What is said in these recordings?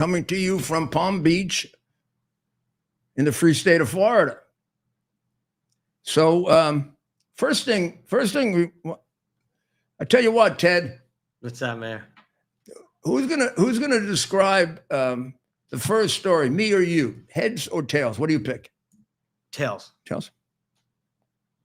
coming to you from Palm Beach in the free state of Florida. So first thing, I tell you what, Ted. What's that, Mayor? Who's gonna describe the first story? Me or you? Heads or tails? What do you pick? Tails. Tails.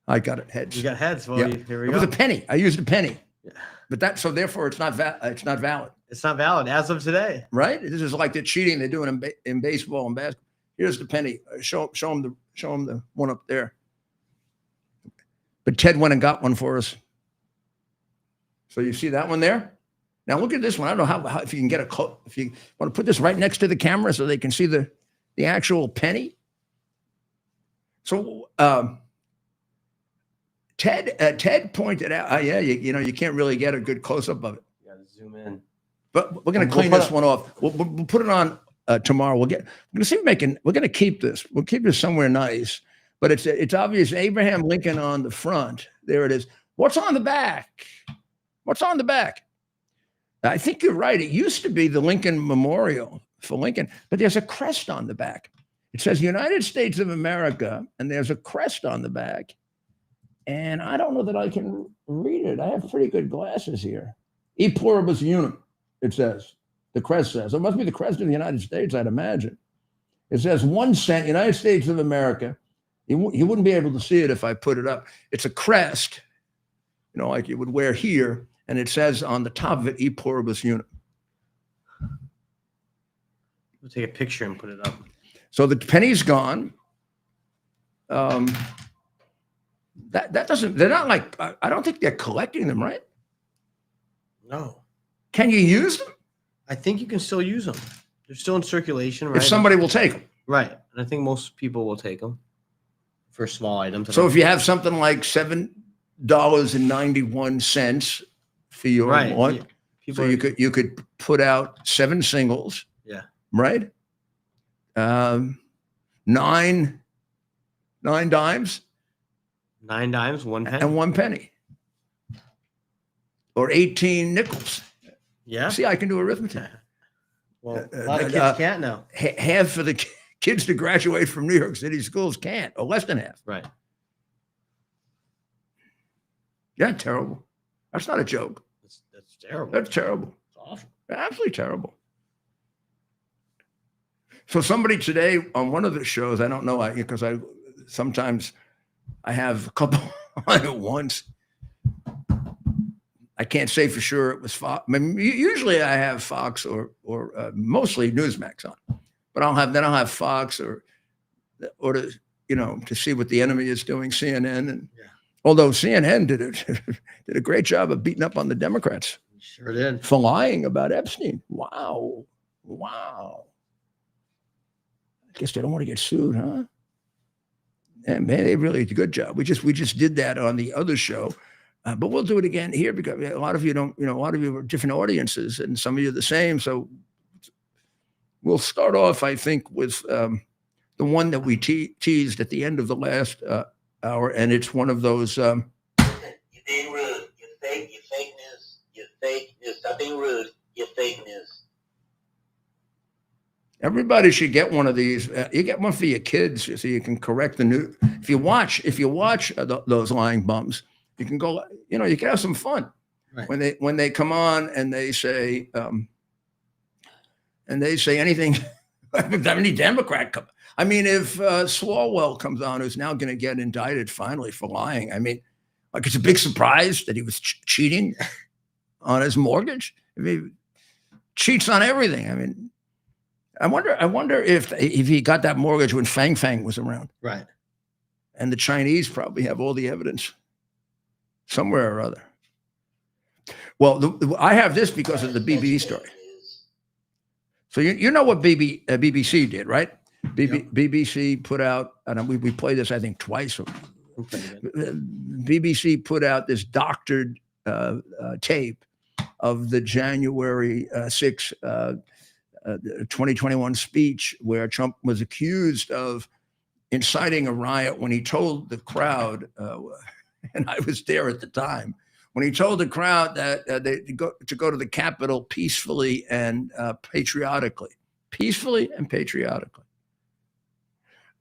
I got it. Heads. You got heads. Well, yeah. Here we go. It was a penny. I used a penny. Yeah. But therefore it's not valid. It's not valid. It's not valid as of today. Right? This is like the cheating they're doing in baseball and basketball. Here's the penny. Show them the one up there. But Ted went and got one for us. So you see that one there? Now look at this one. I don't know how if you can get if you want to put this right next to the camera so they can see the actual penny. So Ted pointed out, you can't really get a good close up of it. You got to zoom in. But we're going to clean this one off. We'll put it on tomorrow. We're going to see if we're going to keep this. We'll keep this somewhere nice. But it's obvious Abraham Lincoln on the front. There it is. What's on the back? What's on the back? I think you're right. It used to be the Lincoln Memorial for Lincoln, but there's a crest on the back. It says United States of America, and there's a crest on the back. And I don't know that I can read it. I have pretty good glasses here. E pluribus unum, it says. The crest says. It must be the crest of the United States, I'd imagine. It says 1 cent, United States of America. You wouldn't be able to see it if I put it up. It's a crest, like you would wear here. And it says on the top of it, E pluribus unum. We'll take a picture and put it up. So the penny's gone. That doesn't, they're not like, I don't think they're collecting them, right? No. Can you use them? I think you can still use them. They're still in circulation, right? If somebody will take them. Right. And I think most people will take them for small items. So if you have something like $7.91 for your one, so you could put out 7 singles. Yeah. Right? 9 dimes. 9 dimes, 1 penny. And 1 penny. Or 18 nickels. Yeah. See, I can do arithmetic. Well, a lot of kids can't now. Half for the kids to graduate from New York City schools can't, or less than half. Right. Yeah, terrible. That's not a joke. That's terrible. That's terrible. It's awful. Absolutely terrible. So somebody today on one of the shows, I don't know, because sometimes I have a couple on at once. I can't say for sure it was Fox. I mean, usually I have Fox or mostly Newsmax on, but I'll have Fox or to see what the enemy is doing, CNN, and although CNN did a great job of beating up on the Democrats, sure did, for lying about Epstein. Wow. I guess they don't want to get sued, huh? And man, they really did a good job. We just did that on the other show. But we'll do it again here because a lot of you don't, a lot of you are different audiences and some of you are the same. So we'll start off, I think, with the one that we teased at the end of the last hour. And it's one of those. You're being rude. You're fake. You're fake news. You're fake news. Stop being rude. You're fake news. Everybody should get one of these. You get one for your kids so you can correct the news. If you watch those lying bums, you can go, you can have some fun. Right. When they come on and they say anything, any Democrat come. I mean, if Swalwell comes on, who's now going to get indicted finally for lying. I mean, like it's a big surprise that he was cheating on his mortgage. I mean, cheats on everything. I mean, I wonder if he got that mortgage when Fang Fang was around. Right. And the Chinese probably have all the evidence. Somewhere or other. Well, I have this because of the BBC story. So you know what BBC did, right? BBC put out, and we played this, I think, twice. BBC put out this doctored tape of the January 6, 2021 speech where Trump was accused of inciting a riot when he told the crowd, and I was there at the time, when he told the crowd that they go to the Capitol peacefully and patriotically. peacefully and patriotically.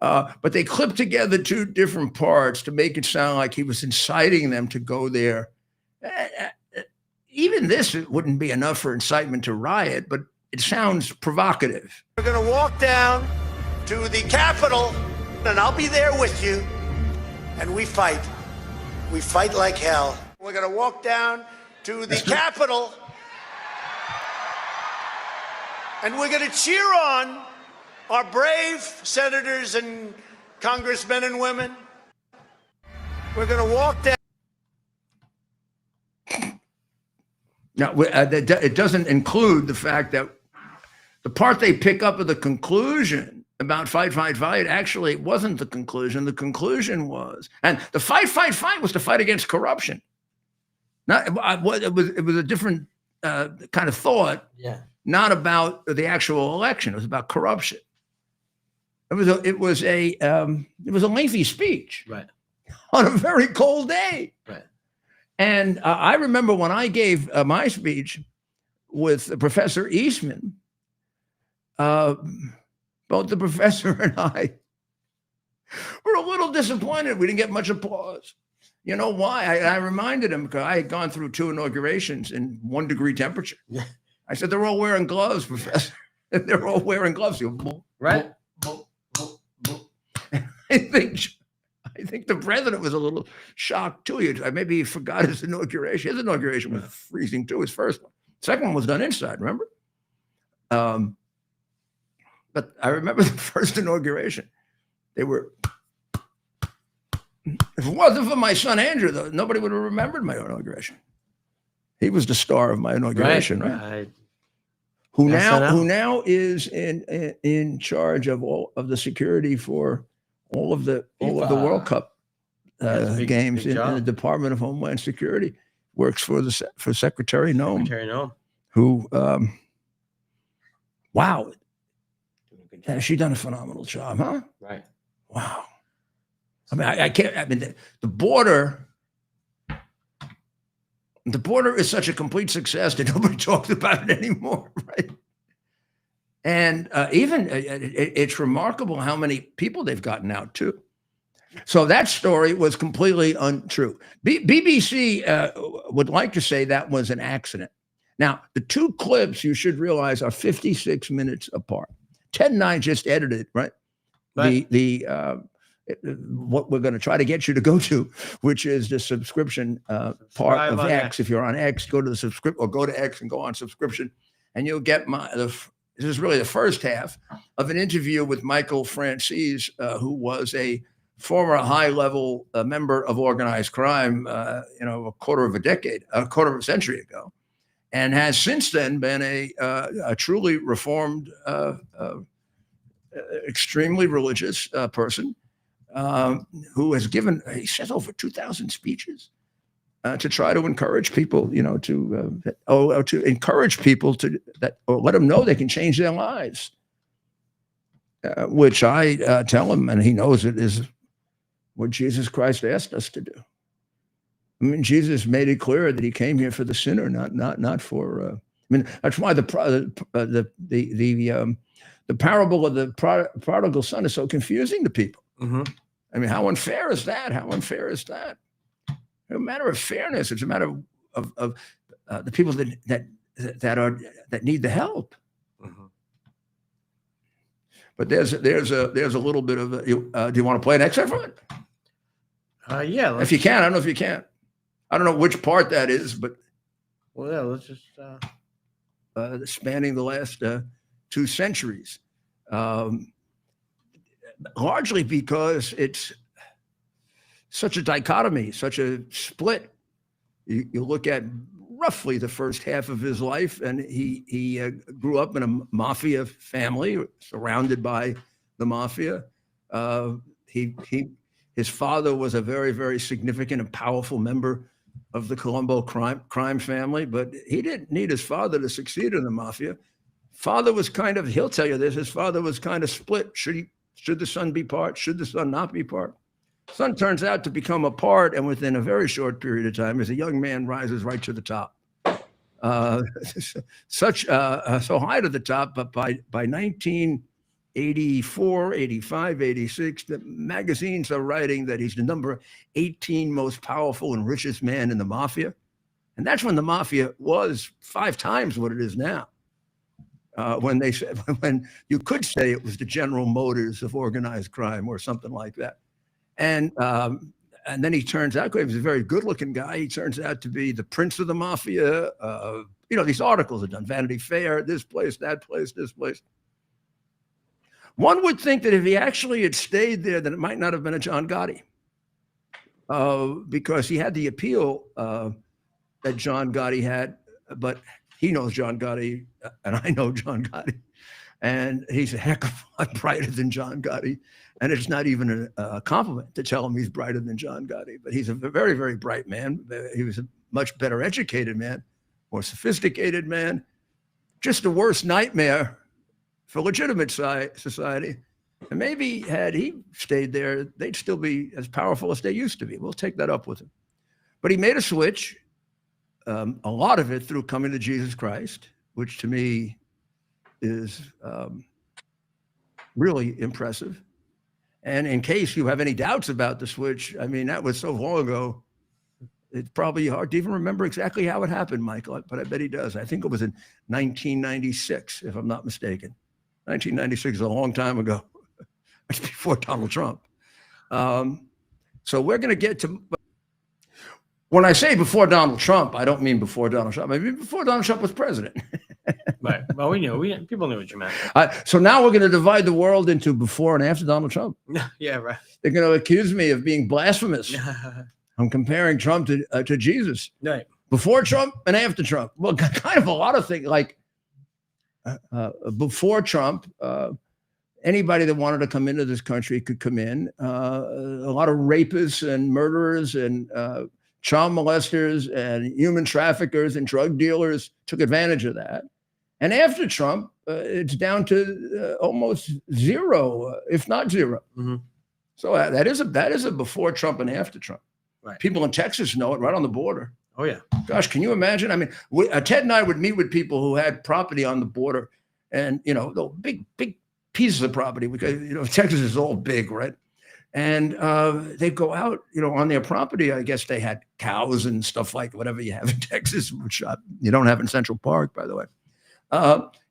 But they clipped together two different parts to make it sound like he was inciting them to go there. Even this wouldn't be enough for incitement to riot, but it sounds provocative. We're going to walk down to the Capitol, and I'll be there with you, and we fight. We fight like hell. We're going to walk down to the Capitol, and we're going to cheer on our brave senators and congressmen and women. We're going to walk down. Now, it doesn't include the fact that the part they pick up of the conclusion about fight, fight, fight, actually wasn't the conclusion. The conclusion was, and the fight, fight, fight was to fight against corruption. Not, it was a different kind of thought. Yeah. Not about the actual election. It was about corruption. It was a lengthy speech, Right, on a very cold day. right. And I remember when I gave my speech with Professor Eastman, both the professor and I were a little disappointed. We didn't get much applause. You know why? I reminded him, because I had gone through 2 inaugurations in 1 degree temperature. Yeah. I said, they're all wearing gloves, Professor. They're all wearing gloves. Right. I think the president was a little shocked too. Maybe he forgot his inauguration. His inauguration was freezing too, his first one. Second one was done inside, remember? But I remember the first inauguration. They were, if it wasn't for my son Andrew, though, nobody would have remembered my inauguration. He was the star of my inauguration, right? Who now is in charge of all of the security for all of the World Cup games in the Department of Homeland Security. Works for Secretary Noem. Secretary Noem. Who, wow, has she done a phenomenal job, huh? Right. Wow. I mean, I can't. I mean, the border. The border is such a complete success that nobody talks about it anymore, right? And even it's remarkable how many people they've gotten out too. So that story was completely untrue. BBC would like to say that was an accident. Now, the 2 clips you should realize are 56 minutes apart. Ted and I just edited, right? What we're going to try to get you to go to, which is the subscription part of X. If you're on X, go to the subscription, or go to X and go on subscription, and you'll get this is really the first half of an interview with Michael Francis, who was a former high-level member of organized crime, a quarter of a century ago, and has since then been a truly reformed, extremely religious person. Who has given, he says, over 2,000 speeches to try to encourage people, to encourage people or let them know they can change their lives, which I tell him, and he knows it, is what Jesus Christ asked us to do. I mean, Jesus made it clear that he came here for the sinner, not for. I mean, that's why the parable of the prodigal son is so confusing to people. Mm-hmm. I mean, how unfair is that? How unfair is that? It's a matter of fairness. It's a matter of the people that need the help. Mm-hmm. But there's a little bit of do you want to play an excerpt from it? Yeah. If you can, I don't know if you can. I don't know which part that is, but well, yeah, let's just spanning the last 2 centuries. Largely because it's such a dichotomy, such a split. You look at roughly the first half of his life, and he grew up in a mafia family, surrounded by the mafia. His father was a very, very significant and powerful member of the Colombo crime family, but he didn't need his father to succeed in the mafia. Father was he'll tell you this, his father was kind of split. Should the son be part? Should the son not be part? Son turns out to become a part, and within a very short period of time, as a young man, rises right to the top. such so high to the top, but by 1984, 85, 86, the magazines are writing that he's the number 18 most powerful and richest man in the mafia. And that's when the mafia was 5 times what it is now. When they said, when you could say it was the General Motors of organized crime or something like that. And then he turns out, he was a very good-looking guy. He turns out to be the prince of the mafia. These articles are done, Vanity Fair, this place, that place, this place. One would think that if he actually had stayed there, that it might not have been a John Gotti, because he had the appeal that John Gotti had, but he knows John Gotti, and I know John Gotti, and he's a heck of a lot brighter than John Gotti. And it's not even a compliment to tell him he's brighter than John Gotti, but he's a very, very bright man. He was a much better educated man, more sophisticated man, just a worse nightmare for legitimate society. And maybe had he stayed there, they'd still be as powerful as they used to be. We'll take that up with him. But he made a switch, a lot of it through coming to Jesus Christ, which to me is really impressive. And in case you have any doubts about the switch, I mean, that was so long ago, it's probably hard to even remember exactly how it happened, Michael, but I bet he does. I think it was in 1996, if I'm not mistaken. 1996 is a long time ago. It's before Donald Trump. So we're going to get to, when I say before Donald Trump, I don't mean before Donald Trump. I mean before Donald Trump was president. Right. Well, people knew what you meant. So now we're going to divide the world into before and after Donald Trump. Yeah, right. They're going to accuse me of being blasphemous. I'm comparing Trump to Jesus. Right. Before Trump and after Trump. Well, kind of a lot of things like before Trump, anybody that wanted to come into this country could come in. A lot of rapists and murderers and child molesters and human traffickers and drug dealers took advantage of that. And after Trump, it's down to almost zero, if not zero. Mm-hmm. So that is a before Trump and after Trump. Right. People in Texas know it, right on the border. Oh, yeah. Gosh, can you imagine? I mean, Ted and I would meet with people who had property on the border and, the big pieces of property because, Texas is all big, right? And they'd go out, on their property. I guess they had cows and stuff like whatever you have in Texas, which you don't have in Central Park, by the way.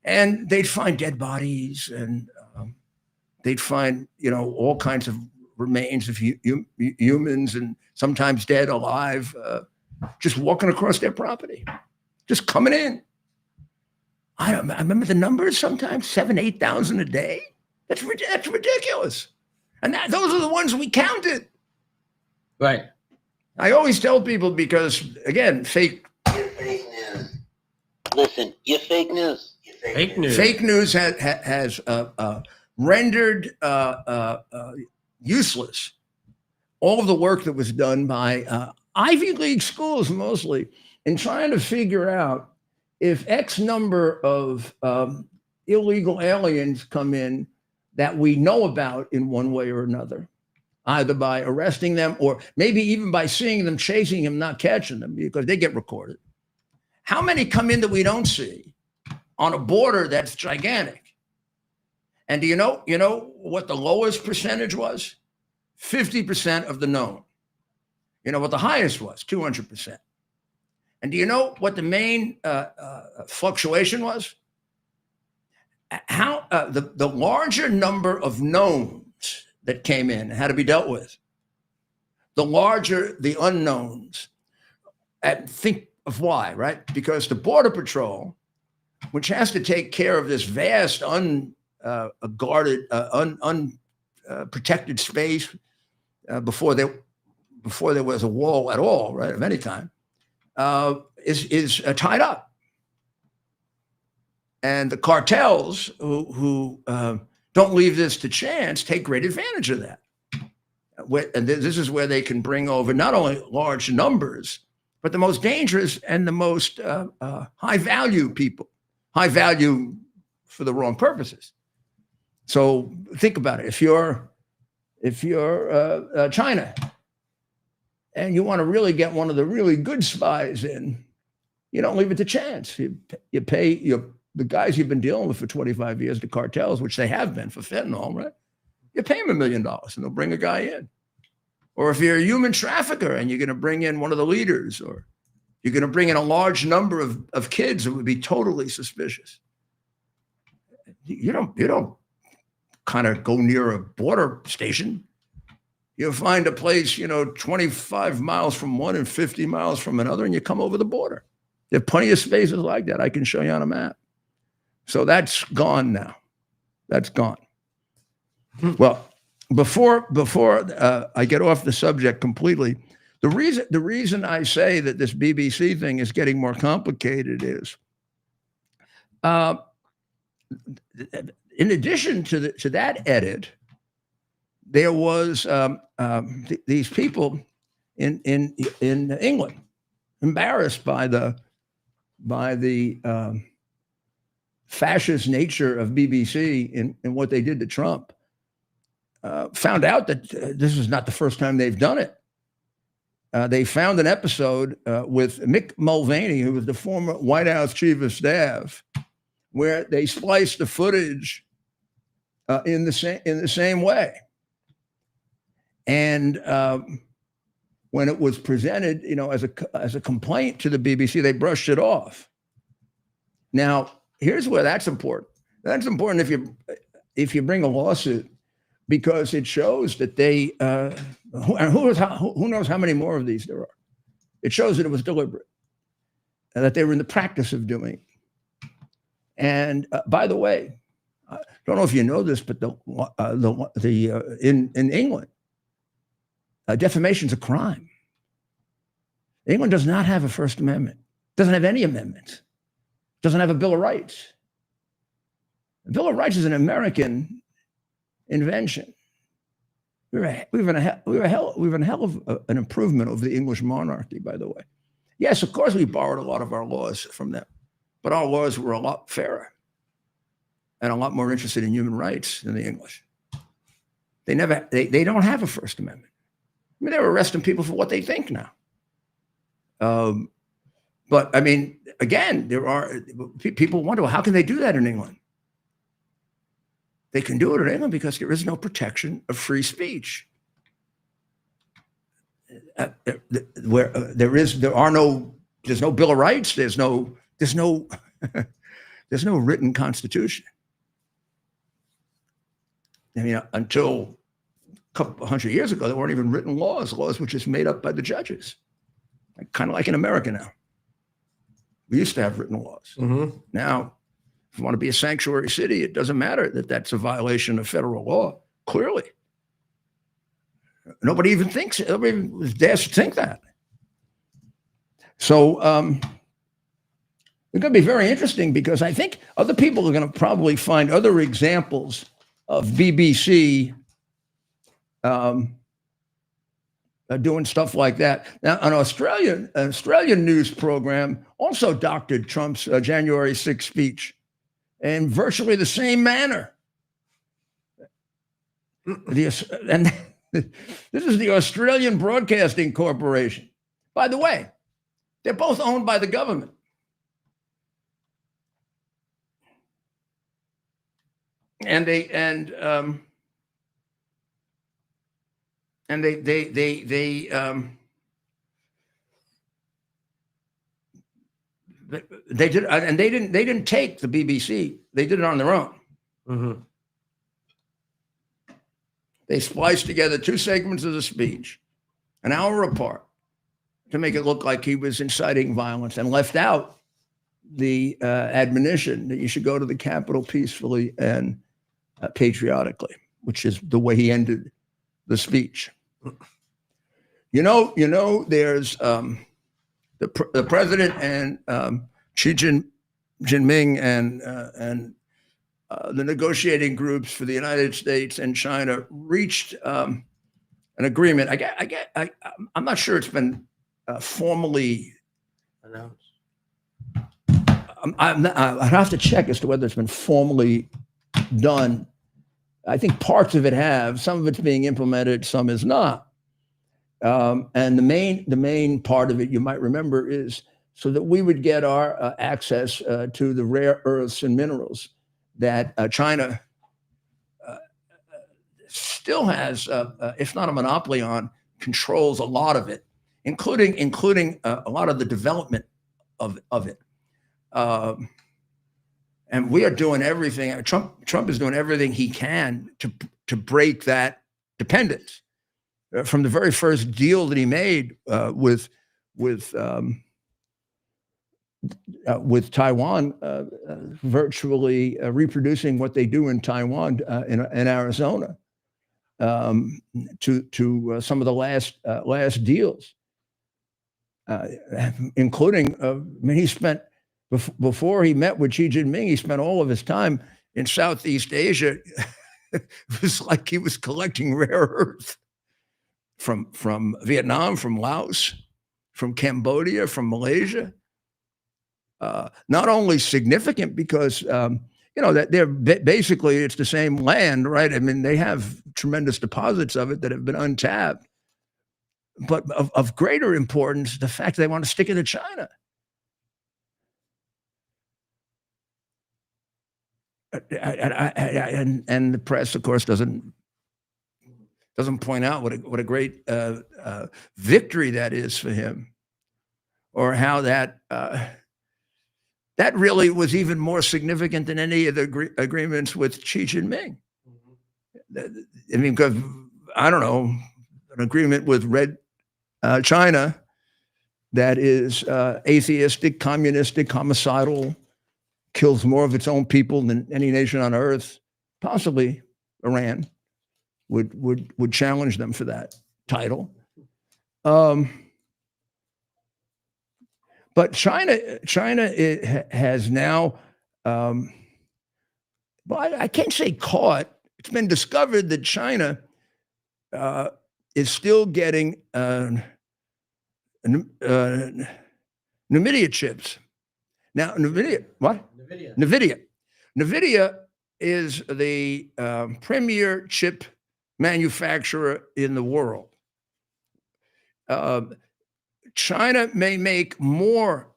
And they'd find dead bodies and they'd find, all kinds of remains of humans and sometimes dead, alive, just walking across their property, just coming in. I remember the numbers sometimes 7,000, 8,000 a day. That's ridiculous. And those are the ones we counted. Right. I always tell people because, again, fake news. Listen, you're fake news. Fake news. Fake news has rendered useless all of the work that was done by Ivy League schools mostly in trying to figure out if X number of illegal aliens come in that we know about in one way or another, either by arresting them or maybe even by seeing them, chasing them, not catching them because they get recorded. How many come in that we don't see on a border that's gigantic? And do you know what the lowest percentage was? 50% of the known. You know what the highest was? 200%. And do you know what the main fluctuation was? How the larger number of knowns that came in had to be dealt with, the larger the unknowns. And think of why, right? Because the Border Patrol, which has to take care of this vast, unguarded, unprotected space before there was a wall at all, right, of any kind, is tied up. And the cartels who don't leave this to chance take great advantage of that. And this is where they can bring over not only large numbers, but the most dangerous and the most high value people, high value for the wrong purposes. So think about it. If you're China and you want to really get one of the really good spies in, You don't leave it to chance. You pay the guys you've been dealing with for 25 years, the cartels, which they have been for fentanyl, right? You pay them $1 million and they'll bring a guy in. Or if you're a human trafficker and you're going to bring in one of the leaders, or you're going to bring in a large number of kids, it would be totally suspicious. You don't kind of go near a border station. You find a place, 25 miles from one and 50 miles from another, and you come over the border. There are plenty of spaces like that I can show you on a map. So that's gone now. That's gone. Well, before I get off the subject completely, the reason I say that this BBC thing is getting more complicated is, in addition to that edit, there was these people in England embarrassed by the fascist nature of BBC and what they did to Trump. Found out that this is not the first time they've done it. They found an episode with Mick Mulvaney, who was the former White House chief of staff, where they spliced the footage in the same way. And when it was presented, as a complaint to the BBC, they brushed it off. Now, here's where that's important. That's important if you bring a lawsuit, because it shows that they who knows how many more of these there are. It shows that it was deliberate, and that they were in the practice of doing it. And by the way, I don't know if you know this, but in England, defamation is a crime. England does not have a First Amendment. Doesn't have any amendments. Doesn't have a Bill of Rights. The Bill of Rights is an American invention. We were a hell of an improvement over the English monarchy, by the way. Yes, of course, we borrowed a lot of our laws from them, but our laws were a lot fairer and a lot more interested in human rights than the English. They don't have a First Amendment. I mean, they're arresting people for what they think now. But I mean, again, there are people wonder, well, how can they do that in England? They can do it in England because there is no protection of free speech. There's no Bill of Rights. There's no written constitution. I mean, until a couple hundred years ago, there weren't even written laws. Laws were just made up by the judges, kind of like in America now. We used to have written laws. Mm-hmm. Now, if you want to be a sanctuary city, it doesn't matter that that's a violation of federal law. Clearly, nobody even dares to think that. So it's going to be very interesting, because I think other people are going to probably find other examples of BBC doing stuff like that. Now, an Australian news program also doctored Trump's January 6th speech in virtually the same manner. And this is the Australian Broadcasting Corporation. By the way, they're both owned by the government. And they didn't take the BBC. They did it on their own. Mm-hmm. They spliced together two segments of the speech, an hour apart, to make it look like he was inciting violence, and left out the admonition that you should go to the Capitol peacefully and patriotically, which is the way he ended the speech. There's the president and Xi Jinping and the negotiating groups for the United States and China reached an agreement. I'm not sure it's been formally announced. I'd have to check as to whether it's been formally done. I think parts of it have. Some of it's being implemented, some is not. And the main part of it, you might remember, is so that we would get our access to the rare earths and minerals that China still has, if not a monopoly on, controls a lot of it, including a lot of the development of it. And we are doing everything. Trump is doing everything he can to break that dependence. From the very first deal that he made with Taiwan, virtually reproducing what they do in Taiwan in Arizona, to some of the last deals, including. I mean, he spent before he met with Xi Jinping, he spent all of his time in Southeast Asia. It was like he was collecting rare earth from Vietnam, from Laos, from Cambodia, from Malaysia. Not only significant because that they're basically it's the same land, right? I mean, they have tremendous deposits of it that have been untapped. But of greater importance, the fact they want to stick it to China. And the press, of course, doesn't point out what a great victory that is for him, or how that really was even more significant than any of the agreements with Xi Jinping. I mean, because I don't know, an agreement with Red China that is atheistic, communistic, homicidal, kills more of its own people than any nation on earth, possibly Iran, would challenge them for that title. But China has now, well, I can't say caught. It's been discovered that China is still getting NVIDIA chips. Now, NVIDIA, what? NVIDIA is the premier chip manufacturer in the world. China may make more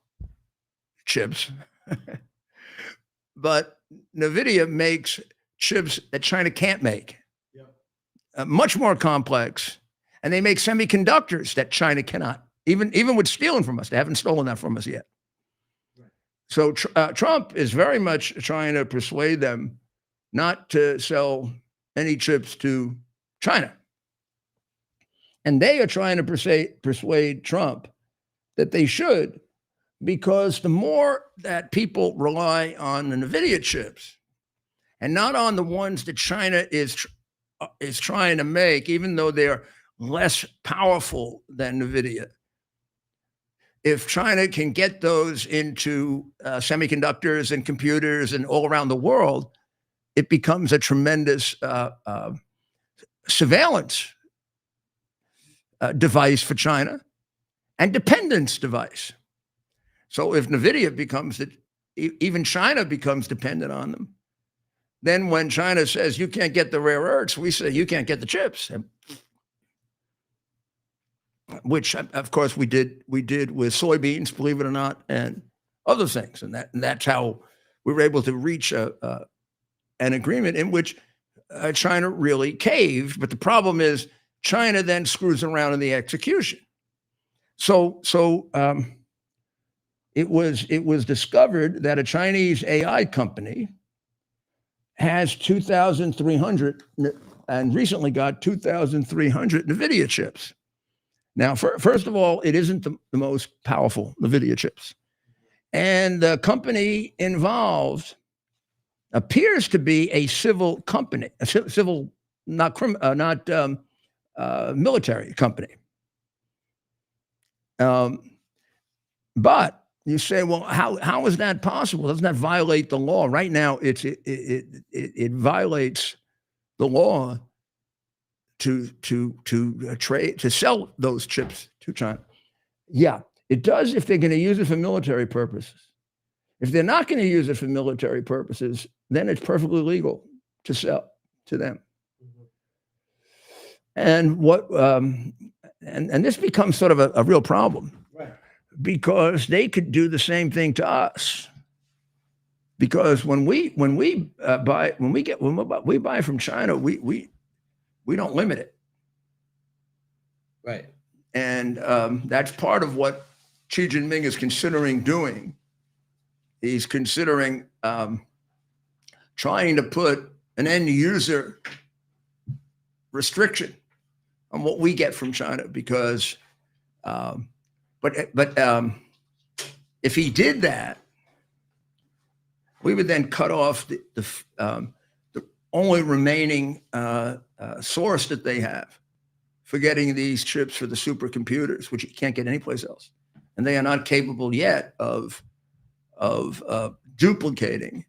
chips, but NVIDIA makes chips that China can't make. Much more complex. And they make semiconductors that China cannot, even with stealing from us. They haven't stolen that from us yet. So Trump is very much trying to persuade them not to sell any chips to China. And they are trying to persuade Trump that they should, because the more that people rely on the NVIDIA chips and not on the ones that China is trying to make, even though they're less powerful than NVIDIA, if China can get those into semiconductors and computers and all around the world, it becomes a tremendous surveillance device for China and dependence device. So if NVIDIA becomes even China becomes dependent on them, then when China says you can't get the rare earths, we say you can't get the chips. Which, of course, we did with soybeans, believe it or not, and other things, and that's how we were able to reach an agreement in which China really caved. But the problem is China then screws around in the execution. So it was discovered that a Chinese AI company has 2,300 and recently got 2,300 NVIDIA chips. Now, first of all, it isn't the most powerful NVIDIA chips. And the company involved appears to be a civil company, not military company. But you say, well, how is that possible? Doesn't that violate the law? Right now, it violates the law to sell those chips to China. Yeah, it does if they're going to use it for military purposes. If they're not going to use it for military purposes, then it's perfectly legal to sell to them. And and this becomes sort of a real problem. Right. because they could do the same thing to us. Because when we buy from China, we don't limit it. Right. And that's part of what Xi Jinping is considering doing. He's considering trying to put an end user restriction on what we get from China, because, if he did that, we would then cut off the only remaining source that they have for getting these chips for the supercomputers, which you can't get anyplace else, and they are not capable yet of duplicating.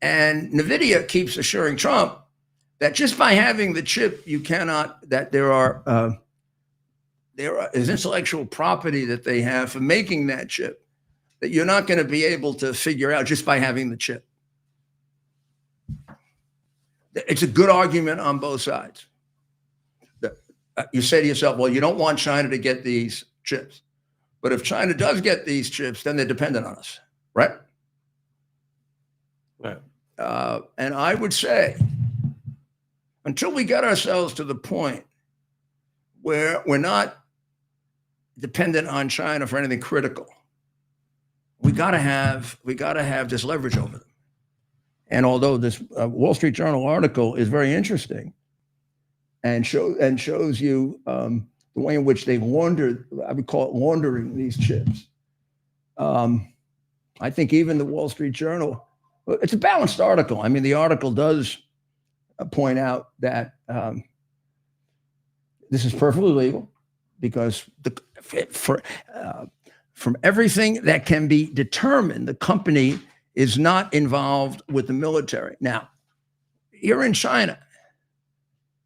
And NVIDIA keeps assuring Trump that just by having the chip, you cannot, that there is intellectual property that they have for making that chip that you're not going to be able to figure out just by having the chip. It's a good argument on both sides. You say to yourself, well, you don't want China to get these chips. But if China does get these chips, then they're dependent on us, right? Right. And I would say, until we get ourselves to the point where we're not dependent on China for anything critical, we gotta have this leverage over them. And although this Wall Street Journal article is very interesting and shows you the way in which they laundered, I would call it laundering these chips. I think even the Wall Street Journal, it's a balanced article. I mean, the article does point out that this is perfectly legal, because from everything that can be determined, the company is not involved with the military. Now, you're in China,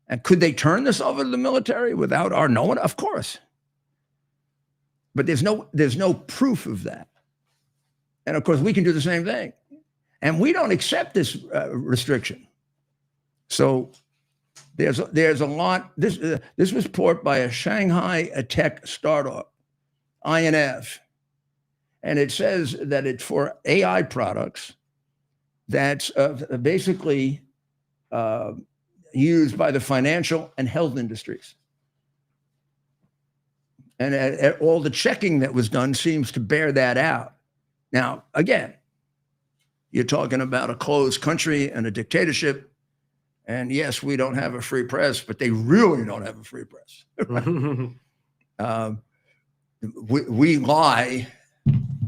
and could they turn this over to the military without our knowing? Of course. But there's no proof of that. And of course, we can do the same thing. And we don't accept this restriction. So there's a lot. This was put by a Shanghai tech startup, INF. And it says that it's for AI products that's basically used by the financial and health industries. And all the checking that was done seems to bear that out. Now, again, you're talking about a closed country and a dictatorship. And yes, we don't have a free press, but they really don't have a free press. We lie,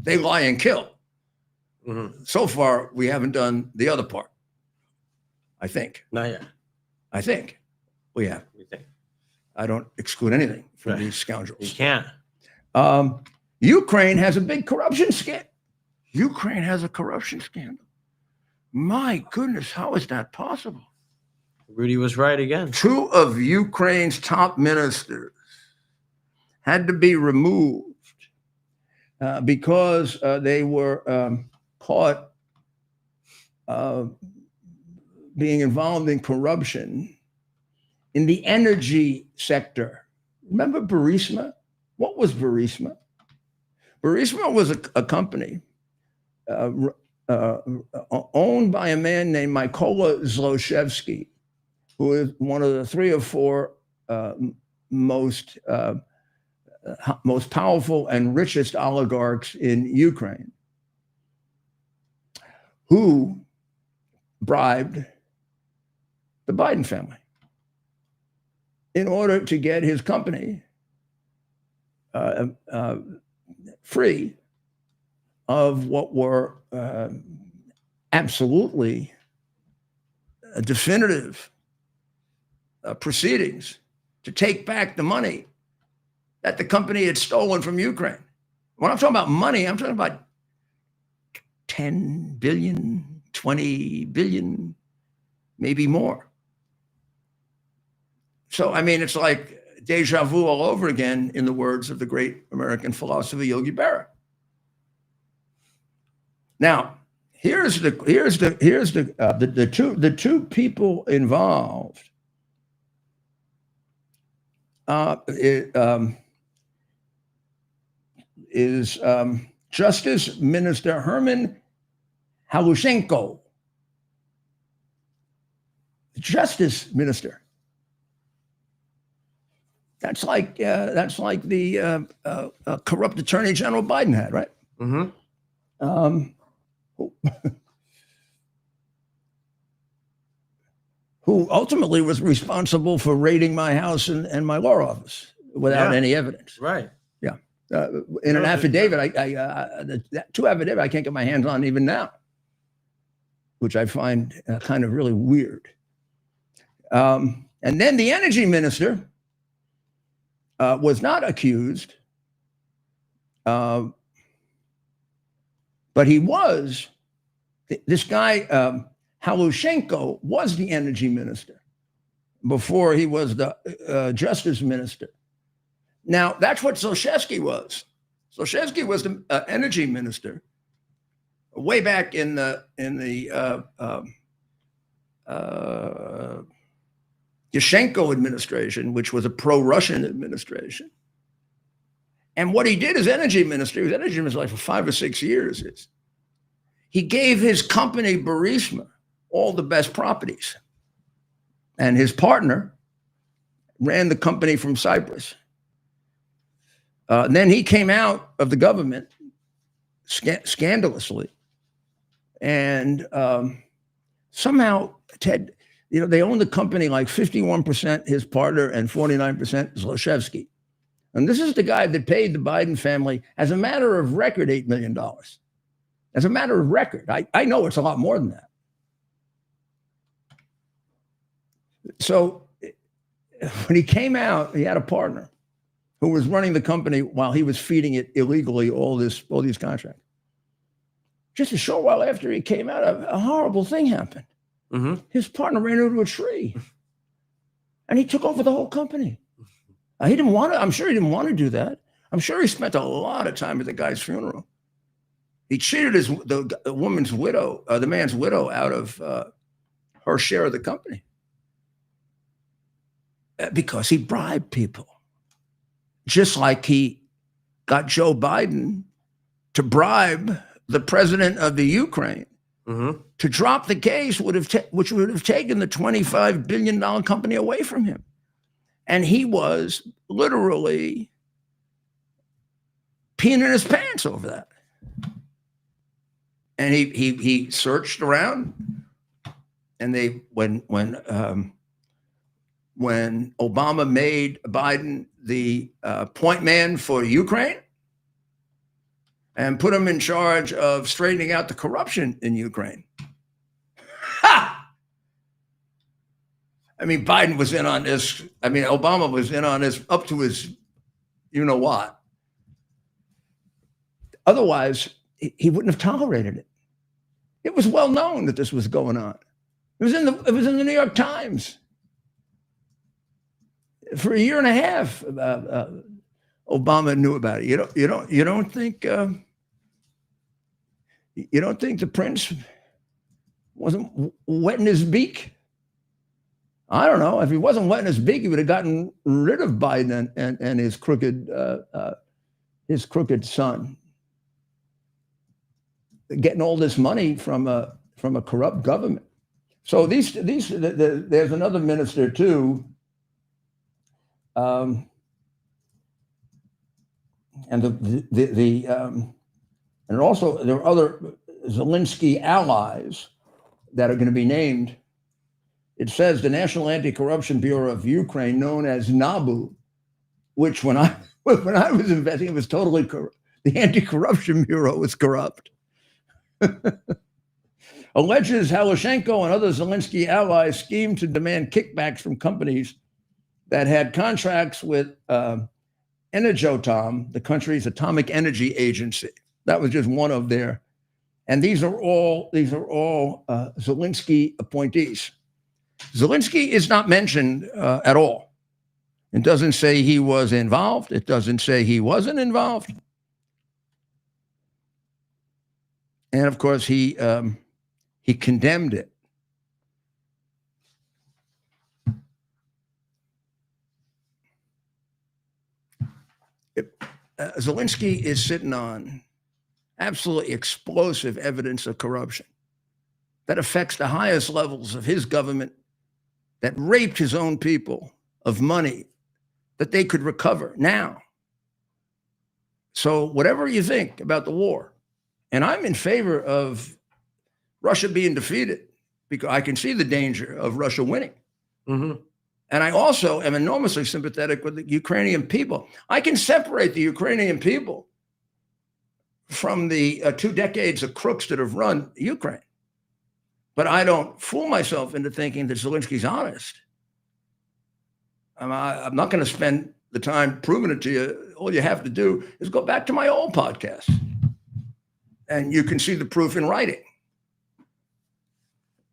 they lie and kill. Mm-hmm. So far, we haven't done the other part, I think. Not yet. I think we have. You think? I don't exclude anything from these scoundrels. You can't. Ukraine has a big corruption scandal. Ukraine has a corruption scandal. My goodness, how is that possible? Rudy was right again. 2 of Ukraine's top ministers had to be removed because they were caught being involved in corruption in the energy sector. Remember Burisma? What was Burisma? Burisma was a company owned by a man named Mykola Zlochevsky, who is one of the 3 or 4 most powerful and richest oligarchs in Ukraine, who bribed the Biden family in order to get his company free of what were absolutely definitive proceedings to take back the money that the company had stolen from Ukraine. When I'm talking about money, I'm talking about 10 billion, 20 billion, maybe more. So, I mean, it's like deja vu all over again, in the words of the great American philosopher Yogi Berra. Now, here's the two people involved. is Justice Minister Herman Halushenko. Justice Minister. That's like the corrupt Attorney General Biden had, right? Mm-hmm. Who ultimately was responsible for raiding my house and my law office without any evidence. Right. Yeah. In an affidavit, the two affidavits I can't get my hands on even now, which I find kind of really weird. And then the energy minister was not accused, but he was. This guy, Halushenko, was the energy minister before he was the justice minister. Now, that's what Zlochevsky was. Zlochevsky was the energy minister way back in the Yushchenko administration, which was a pro-Russian administration. And what he did as energy minister, he was energy minister like for 5 or 6 years, he gave his company Burisma all the best properties. And his partner ran the company from Cyprus. And then he came out of the government scandalously. And somehow, Ted, they owned the company like 51% his partner and 49% Zlochevsky. And this is the guy that paid the Biden family, as a matter of record, $8 million. As a matter of record. I know it's a lot more than that. So when he came out, he had a partner who was running the company while he was feeding it illegally all these contracts. Just a short while after he came out, a horrible thing happened. Mm-hmm. His partner ran into a tree, and he took over the whole company. He didn't want to. I'm sure he didn't want to do that. I'm sure he spent a lot of time at the guy's funeral. He cheated the woman's widow, the man's widow, out of her share of the company because he bribed people. Just like he got Joe Biden to bribe the president of the Ukraine to drop the case, which would have taken the $25 billion company away from him. And he was literally peeing in his pants over that. And he searched around, and when Obama made Biden the point man for Ukraine and put him in charge of straightening out the corruption in Ukraine. Ha! I mean, Biden was in on this. I mean, Obama was in on this up to his you-know-what. Otherwise, he wouldn't have tolerated it. It was well known that this was going on. It was in the New York Times. For a year and a half, Obama knew about it. You don't think the prince wasn't wetting his beak? I don't know. If he wasn't wetting his beak, he would have gotten rid of Biden and his crooked son, getting all this money from a corrupt government. So there's another minister too. And and also there are other Zelensky allies that are going to be named. It says the National Anti-Corruption Bureau of Ukraine, known as NABU, which when I was investigating, it was totally corrupt. The Anti-Corruption Bureau was corrupt. Alleges Halushenko and other Zelensky allies schemed to demand kickbacks from companies that had contracts with Energoatom, the country's atomic energy agency. That was just one of their, and these are all Zelensky appointees. Zelensky is not mentioned at all. It doesn't say he was involved. It doesn't say he wasn't involved. And of course, he condemned it. Zelensky is sitting on absolutely explosive evidence of corruption that affects the highest levels of his government, that raped his own people of money that they could recover now. So whatever you think about the war, and I'm in favor of Russia being defeated because I can see the danger of Russia winning. Mm-hmm. And I also am enormously sympathetic with the Ukrainian people. I can separate the Ukrainian people from the 2 decades of crooks that have run Ukraine. But I don't fool myself into thinking that Zelensky's honest. I'm not going to spend the time proving it to you. All you have to do is go back to my old podcast, and you can see the proof in writing.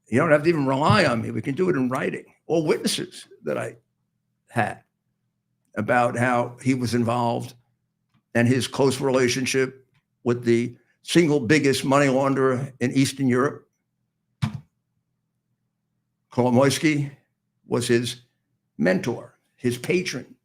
You don't have to even rely on me. We can do it in writing. All witnesses that I had about how he was involved and his close relationship with the single biggest money launderer in Eastern Europe. Kolomoisky was his mentor, his patron.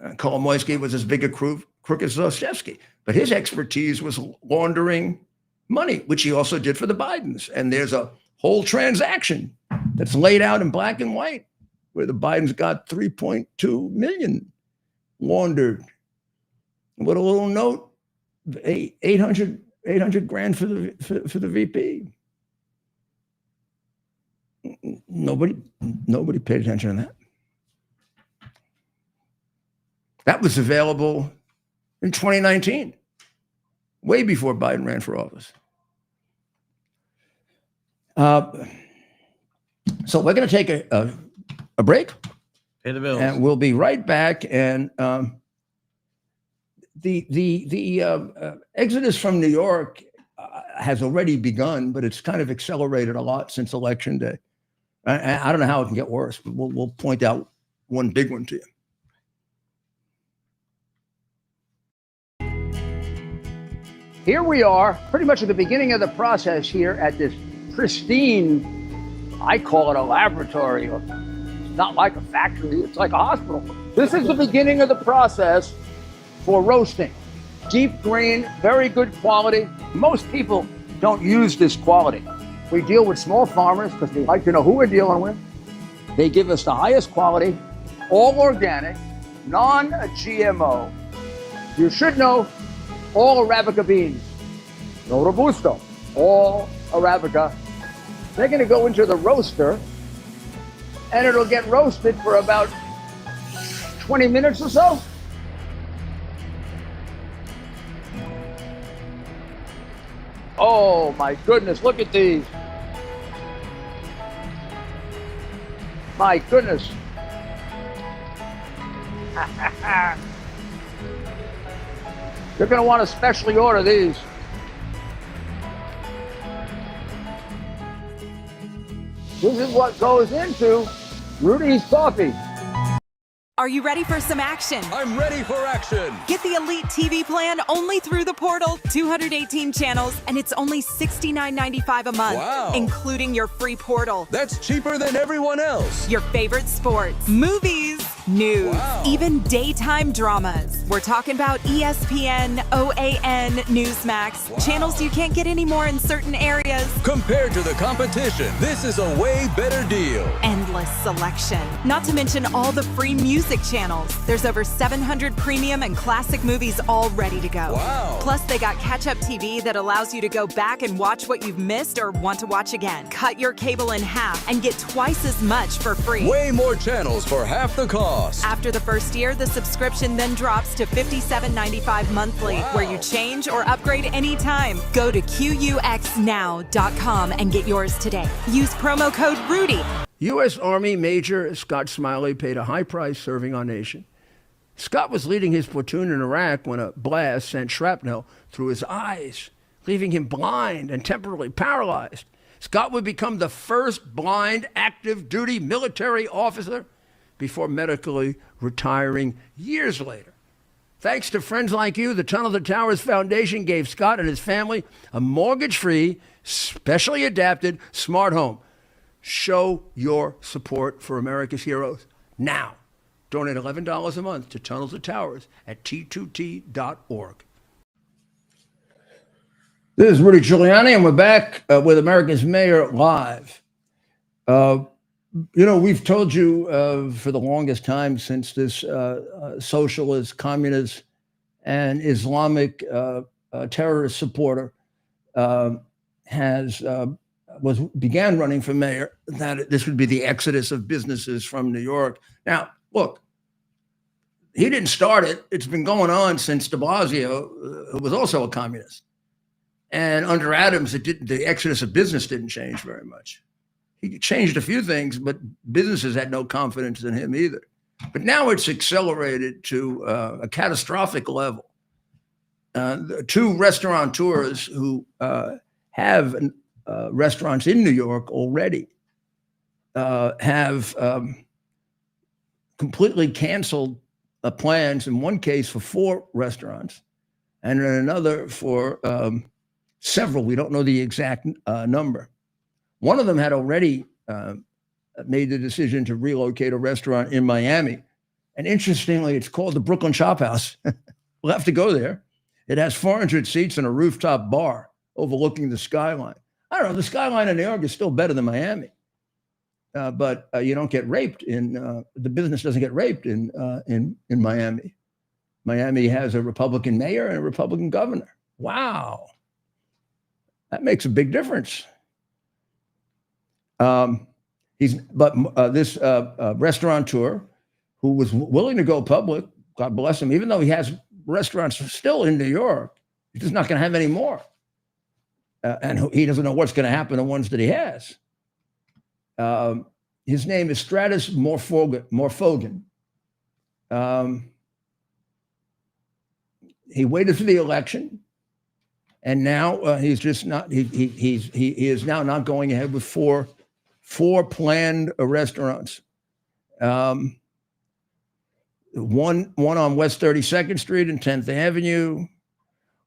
Kolomoisky was as big a crook as Dostoevsky, but his expertise was laundering money, which he also did for the Bidens. And there's a whole transaction that's laid out in black and white where the Bidens got 3.2 million laundered with a little note, 800 grand for the VP. Nobody paid attention to that. That was available in 2019, way before Biden ran for office. So we're going to take a break. Pay the bills. And we'll be right back. And the exodus from New York has already begun, but it's kind of accelerated a lot since Election Day. I don't know how it can get worse, but we'll point out one big one to you. Here we are, pretty much at the beginning of the process here at this pristine, I call it a laboratory. It's not like a factory, it's like a hospital. This is the beginning of the process for roasting. Deep grain, very good quality. Most people don't use this quality. We deal with small farmers because we like to know who we're dealing with. They give us the highest quality, all organic, non-GMO. You should know all Arabica beans, no Robusto, all Arabica. They're going to go into the roaster, and it'll get roasted for about 20 minutes or so. Oh my goodness, look at these. My goodness. You're going to want to specially order these. This is what goes into Rudy's coffee. Are you ready for some action? I'm ready for action. Get the Elite TV plan only through the portal. 218 channels, and it's only $69.95 a month, Wow. including your free portal. That's cheaper than everyone else. Your favorite sports, movies, news, Wow. even daytime dramas. We're talking about ESPN, OAN, Newsmax, Wow. channels you can't get anymore in certain areas. Compared to the competition, this is a way better deal. Endless selection. Not to mention all the free music channels. There's over 700 premium and classic movies all ready to go. Wow. Plus, they got catch-up TV that allows you to go back and watch what you've missed or want to watch again. Cut your cable in half and get twice as much for free. Way more channels for half the cost. After the first year, the subscription then drops to $57.95 monthly, Wow. where you change or upgrade anytime. Go to QUXNow.com and get yours today. Use promo code RUDY. U.S. Army Major Scott Smiley paid a high price serving our nation. Scott was leading his platoon in Iraq when a blast sent shrapnel through his eyes, leaving him blind and temporarily paralyzed. Scott would become the first blind active duty military officer before medically retiring years later. Thanks to friends like you, the Tunnel to Towers Foundation gave Scott and his family a mortgage-free, specially adapted smart home. Show your support for America's heroes now. Donate $11 a month to Tunnels to Towers at T2T.org. This is Rudy Giuliani, and we're back with America's Mayor Live. We've told you for the longest time since this socialist, communist, and Islamic terrorist supporter began running for mayor that this would be the exodus of businesses from New York. Now, look, he didn't start it. It's been going on since de Blasio, who was also a communist. And under Adams, the exodus of business didn't change very much. He changed a few things, but businesses had no confidence in him either. But now it's accelerated to a catastrophic level. The two restaurateurs who have restaurants in New York already have completely canceled plans, in one case for 4 restaurants, and in another for several. We don't know the exact number. One of them had already made the decision to relocate a restaurant in Miami. And interestingly, it's called the Brooklyn Chop House. We'll have to go there. It has 400 seats and a rooftop bar overlooking the skyline. I don't know, the skyline in New York is still better than Miami. But you don't get raped the business doesn't get raped in Miami. Miami has a Republican mayor and a Republican governor. Wow. That makes a big difference. This restaurateur who was willing to go public, God bless him, even though he has restaurants still in New York, he's just not going to have any more. And he doesn't know what's going to happen to the ones that he has. His name is Stratus Morfogen. He waited for the election, and now he's just not. He is now not going ahead with four planned restaurants. One on West 32nd Street and 10th Avenue,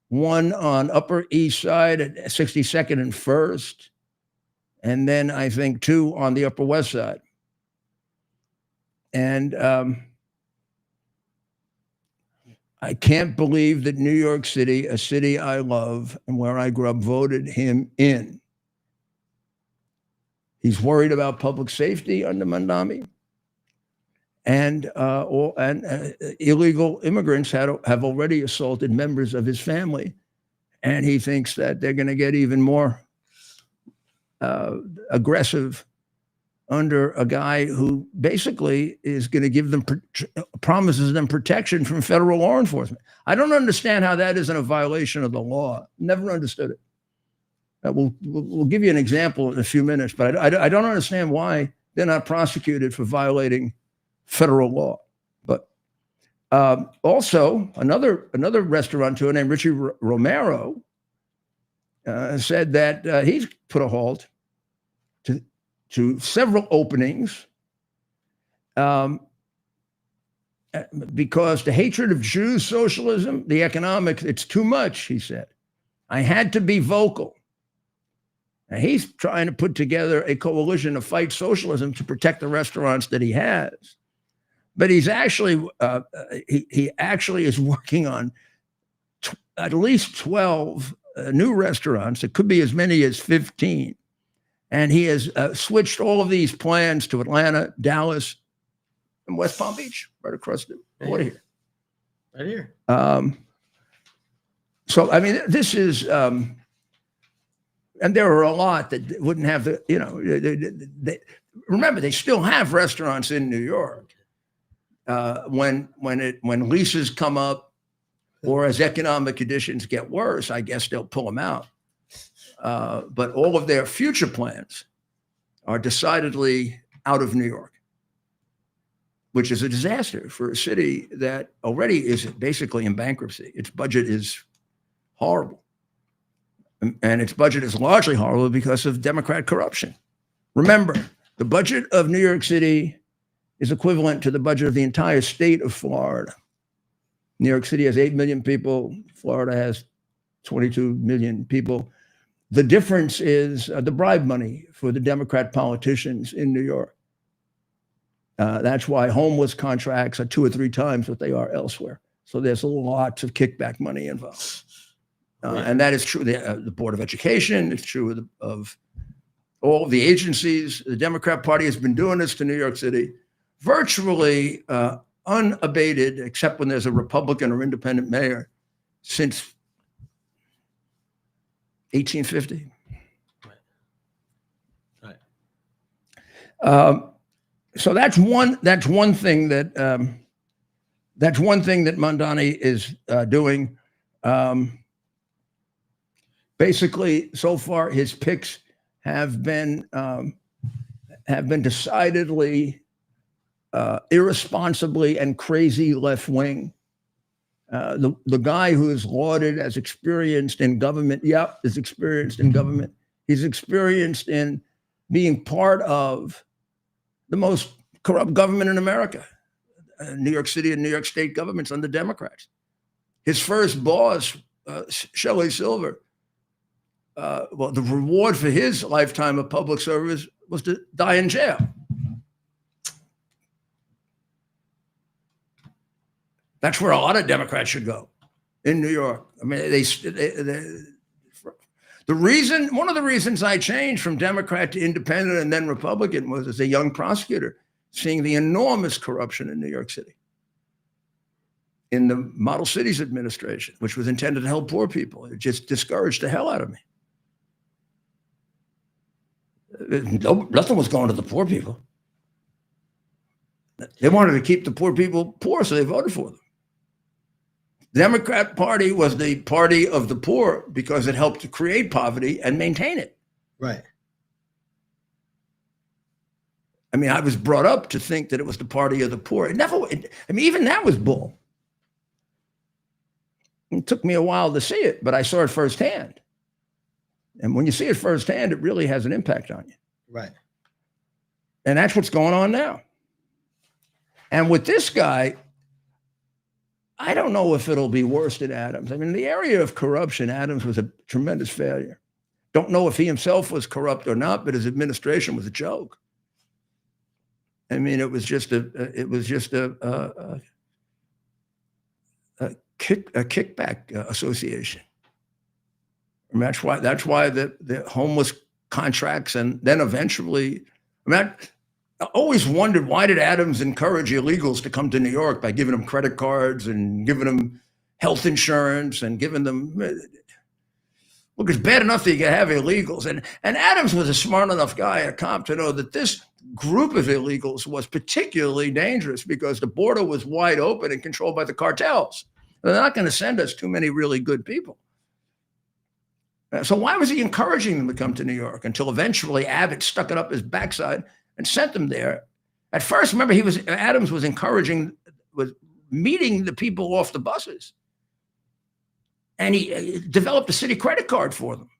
one on Upper East Side at 62nd and 1st, and then I think 2 on the Upper West Side. And I can't believe that New York City, a city I love and where I grew up, voted him in. He's worried about public safety under Mandami. And illegal immigrants have already assaulted members of his family. And he thinks that they're going to get even more aggressive under a guy who basically is going to give them, promises them protection from federal law enforcement. I don't understand how that isn't a violation of the law. Never understood it. We'll give you an example in a few minutes, but I don't understand why they're not prosecuted for violating federal law. But also another restaurateur named Richie Romero said that he's put a halt to several openings because the hatred of Jews, socialism, the economics, it's too much, he said. I had to be vocal. And he's trying to put together a coalition to fight socialism to protect the restaurants that he has. But he's actually, he actually is working on at least 12 new restaurants. It could be as many as 15. And he has switched all of these plans to Atlanta, Dallas, and West Palm Beach, right across the border here. Right here. So, I mean, this is, and there are a lot that wouldn't have the, remember, they still have restaurants in New York. When leases come up or as economic conditions get worse, I guess they'll pull them out. But all of their future plans are decidedly out of New York, which is a disaster for a city that already is basically in bankruptcy. Its budget is horrible. And its budget is largely horrible because of Democrat corruption. Remember, the budget of New York City is equivalent to the budget of the entire state of Florida. New York City has 8 million people. Florida has 22 million people. The difference is the bribe money for the Democrat politicians in New York. That's why homeless contracts are 2 or 3 times what they are elsewhere. So there's lots of kickback money involved. And that is true. The Board of Education, it's true of all the agencies. The Democrat Party has been doing this to New York City virtually unabated, except when there's a Republican or independent mayor, since 1850. Right. So that's one thing that Mondani is doing. Basically, so far his picks have been decidedly irresponsibly and crazy left wing. The guy who is lauded as experienced in government, is experienced in government. He's experienced in being part of the most corrupt government in America, New York City and New York State governments under Democrats. His first boss, Shelley Silver, the reward for his lifetime of public service was to die in jail. That's where a lot of Democrats should go in New York. I mean, one of the reasons I changed from Democrat to independent and then Republican was as a young prosecutor, seeing the enormous corruption in New York City, in the Model Cities administration, which was intended to help poor people. It just discouraged the hell out of me. Nothing was going to the poor people. They wanted to keep the poor people poor, so they voted for them. The Democrat Party was the party of the poor because it helped to create poverty and maintain it. Right. I mean, I was brought up to think that it was the party of the poor. Even that was bull. It took me a while to see it, but I saw it firsthand. And when you see it firsthand, it really has an impact on you. Right. And that's what's going on now. And with this guy, I don't know if it'll be worse than Adams. I mean, in the area of corruption, Adams was a tremendous failure. Don't know if he himself was corrupt or not, but his administration was a joke. I mean, it was just a kickback association. And that's why the homeless contracts, and then eventually, I always wondered, why did Adams encourage illegals to come to New York by giving them credit cards and giving them health insurance and giving them, look, it's bad enough that you can have illegals. And Adams was a smart enough guy, a cop, to know that this group of illegals was particularly dangerous because the border was wide open and controlled by the cartels. They're not going to send us too many really good people. So why was he encouraging them to come to New York until eventually Abbott stuck it up his backside and sent them there? At first, remember, Adams was meeting the people off the buses. And he developed a city credit card for them.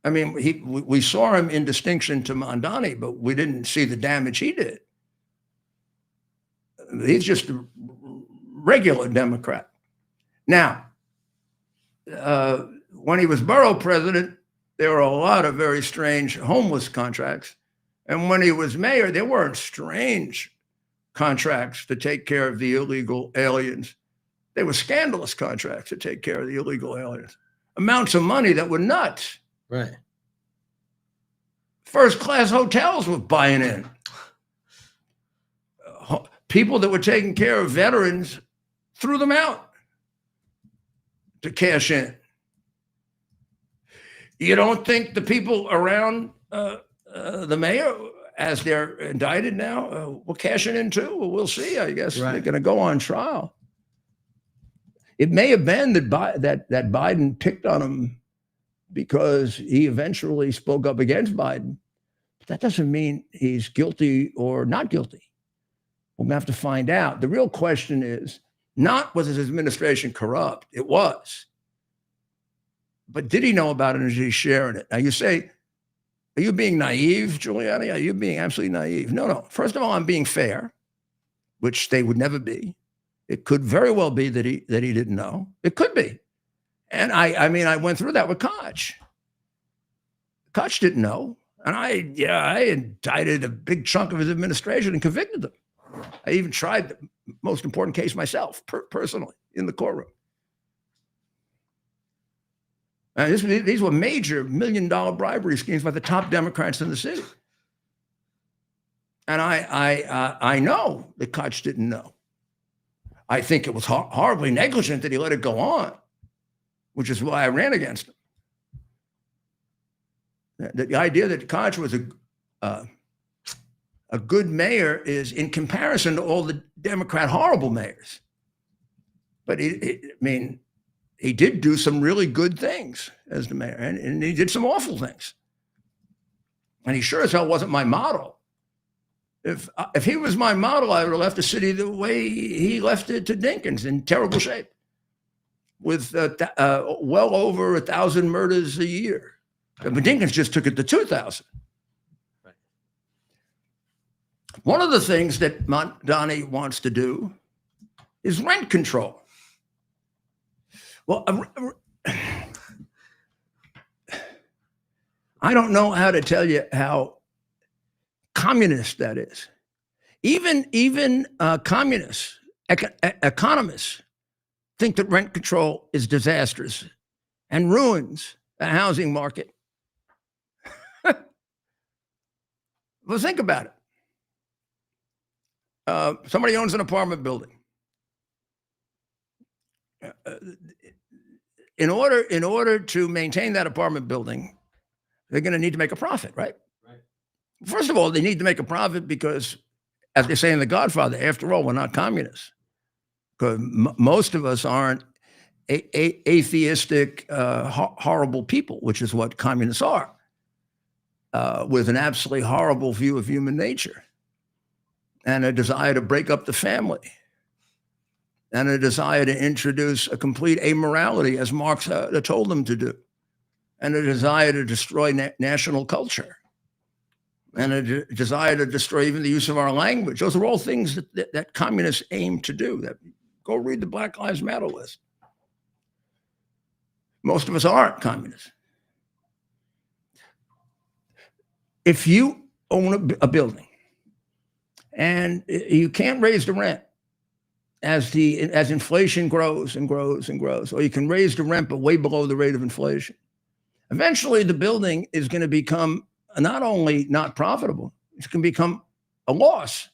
I mean, we saw him in distinction to Mondani, but we didn't see the damage he did. He's just a regular Democrat. Now, when he was borough president, there were a lot of very strange homeless contracts. And when he was mayor, there weren't strange contracts to take care of the illegal aliens. They were scandalous contracts to take care of the illegal aliens. Amounts of money that were nuts. Right. First-class hotels were buying in. People that were taking care of veterans threw them out to cash in. You don't think the people around the mayor, as they're indicted now, will cash in too? Well, we'll see. I guess they're going to go on trial. It may have been that Biden picked on him because he eventually spoke up against Biden. But that doesn't mean he's guilty or not guilty. We're going to have to find out. The real question is not, was his administration corrupt? It was. But did he know about it and is he sharing it? Now you say, are you being naive, Giuliani? Are you being absolutely naive? No. First of all, I'm being fair, which they would never be. It could very well be that he didn't know. It could be. And I mean, I went through that with Koch. Koch didn't know. And I indicted a big chunk of his administration and convicted them. I even tried the most important case myself, personally, in the courtroom. And these were major $1 million bribery schemes by the top Democrats in the city. And I know that Koch didn't know. I think it was horribly negligent that he let it go on, which is why I ran against him. The idea that Koch was a good mayor is in comparison to all the Democrat horrible mayors. But he did do some really good things as the mayor, and he did some awful things. And he sure as hell wasn't my model. If he was my model, I would have left the city the way he left it to Dinkins, in terrible shape, with well over 1,000 murders a year. But Dinkins just took it to 2,000. Right. One of the things that Donnie wants to do is rent control. Well, I don't know how to tell you how communist that is. Even communists, economists think that rent control is disastrous and ruins the housing market. Well, think about it. Somebody owns an apartment building. In order to maintain that apartment building, they're going to need to make a profit, right? First of all, they need to make a profit because, as they say in The Godfather, after all, we're not communists. Because most of us aren't atheistic, horrible people, which is what communists are, with an absolutely horrible view of human nature and a desire to break up the family and a desire to introduce a complete amorality, as Marx told them to do, and a desire to destroy national culture, and a desire to destroy even the use of our language. Those are all things that communists aim to do. Go read the Black Lives Matter list. Most of us aren't communists. If you own a building and you can't raise the rent as inflation grows and grows and grows, or you can raise the rent but way below the rate of inflation, eventually the building is going to become not only not profitable, it can become a loss.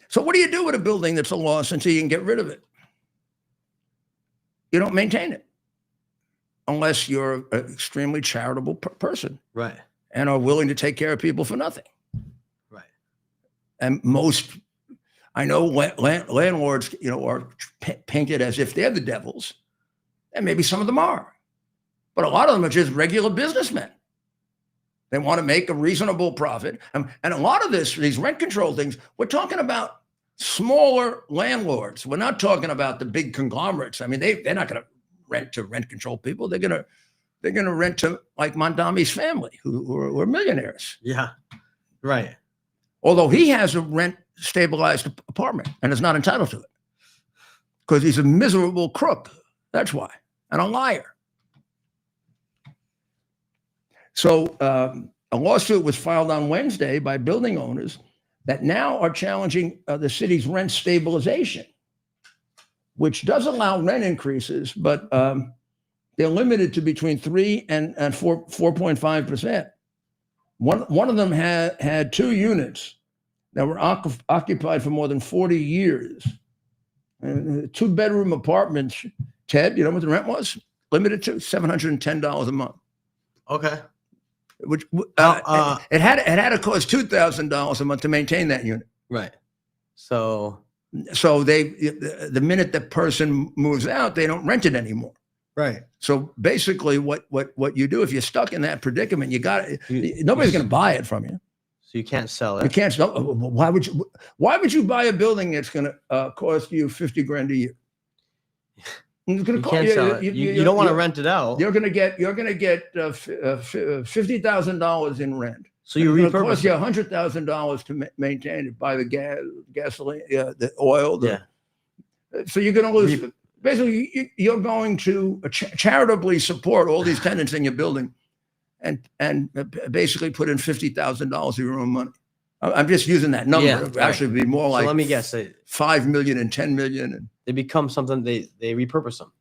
So what do you do with a building that's a loss until you can get rid of it? You don't maintain it unless you're an extremely charitable person. Right. And are willing to take care of people for nothing. Right. And most, I know landlords, are painted as if they're the devils, and maybe some of them are. But a lot of them are just regular businessmen. They want to make a reasonable profit. And a lot of these rent control things, we're talking about smaller landlords. We're not talking about the big conglomerates. I mean, they're not going to rent control people. They're going to rent to like Mondami's family, who are millionaires. Yeah, right. Although he has a rent stabilized apartment and is not entitled to it because he's a miserable crook. That's why, and a liar. So a lawsuit was filed on Wednesday by building owners that now are challenging the city's rent stabilization, which does allow rent increases, but they're limited to between 3 and 4.5%. One of them had 2 units that were occupied for more than 40 years. And 2-bedroom apartments, Ted, you know what the rent was? Limited to $710 a month. Okay. Which it had to cost $2,000 a month to maintain that unit. Right. So the minute the person moves out, they don't rent it anymore. Right. So basically, what you do if you're stuck in that predicament, nobody's going to buy it from you. So you can't sell it. You can't sell. Why would you buy a building that's going to cost you $50,000 a year? You can't sell it. You don't want to rent it out. You're going to get $50,000 in rent. So you repurpose. It costs you $100,000 to maintain it. Buy the gasoline, the oil. So you're going to lose. Basically, you're going to charitably support all these tenants in your building, and basically put in $50,000 of your own money. I'm just using that number. Yeah, It would right. actually be more So like let me guess. They 5 million and 10 million. And become something. They repurpose them.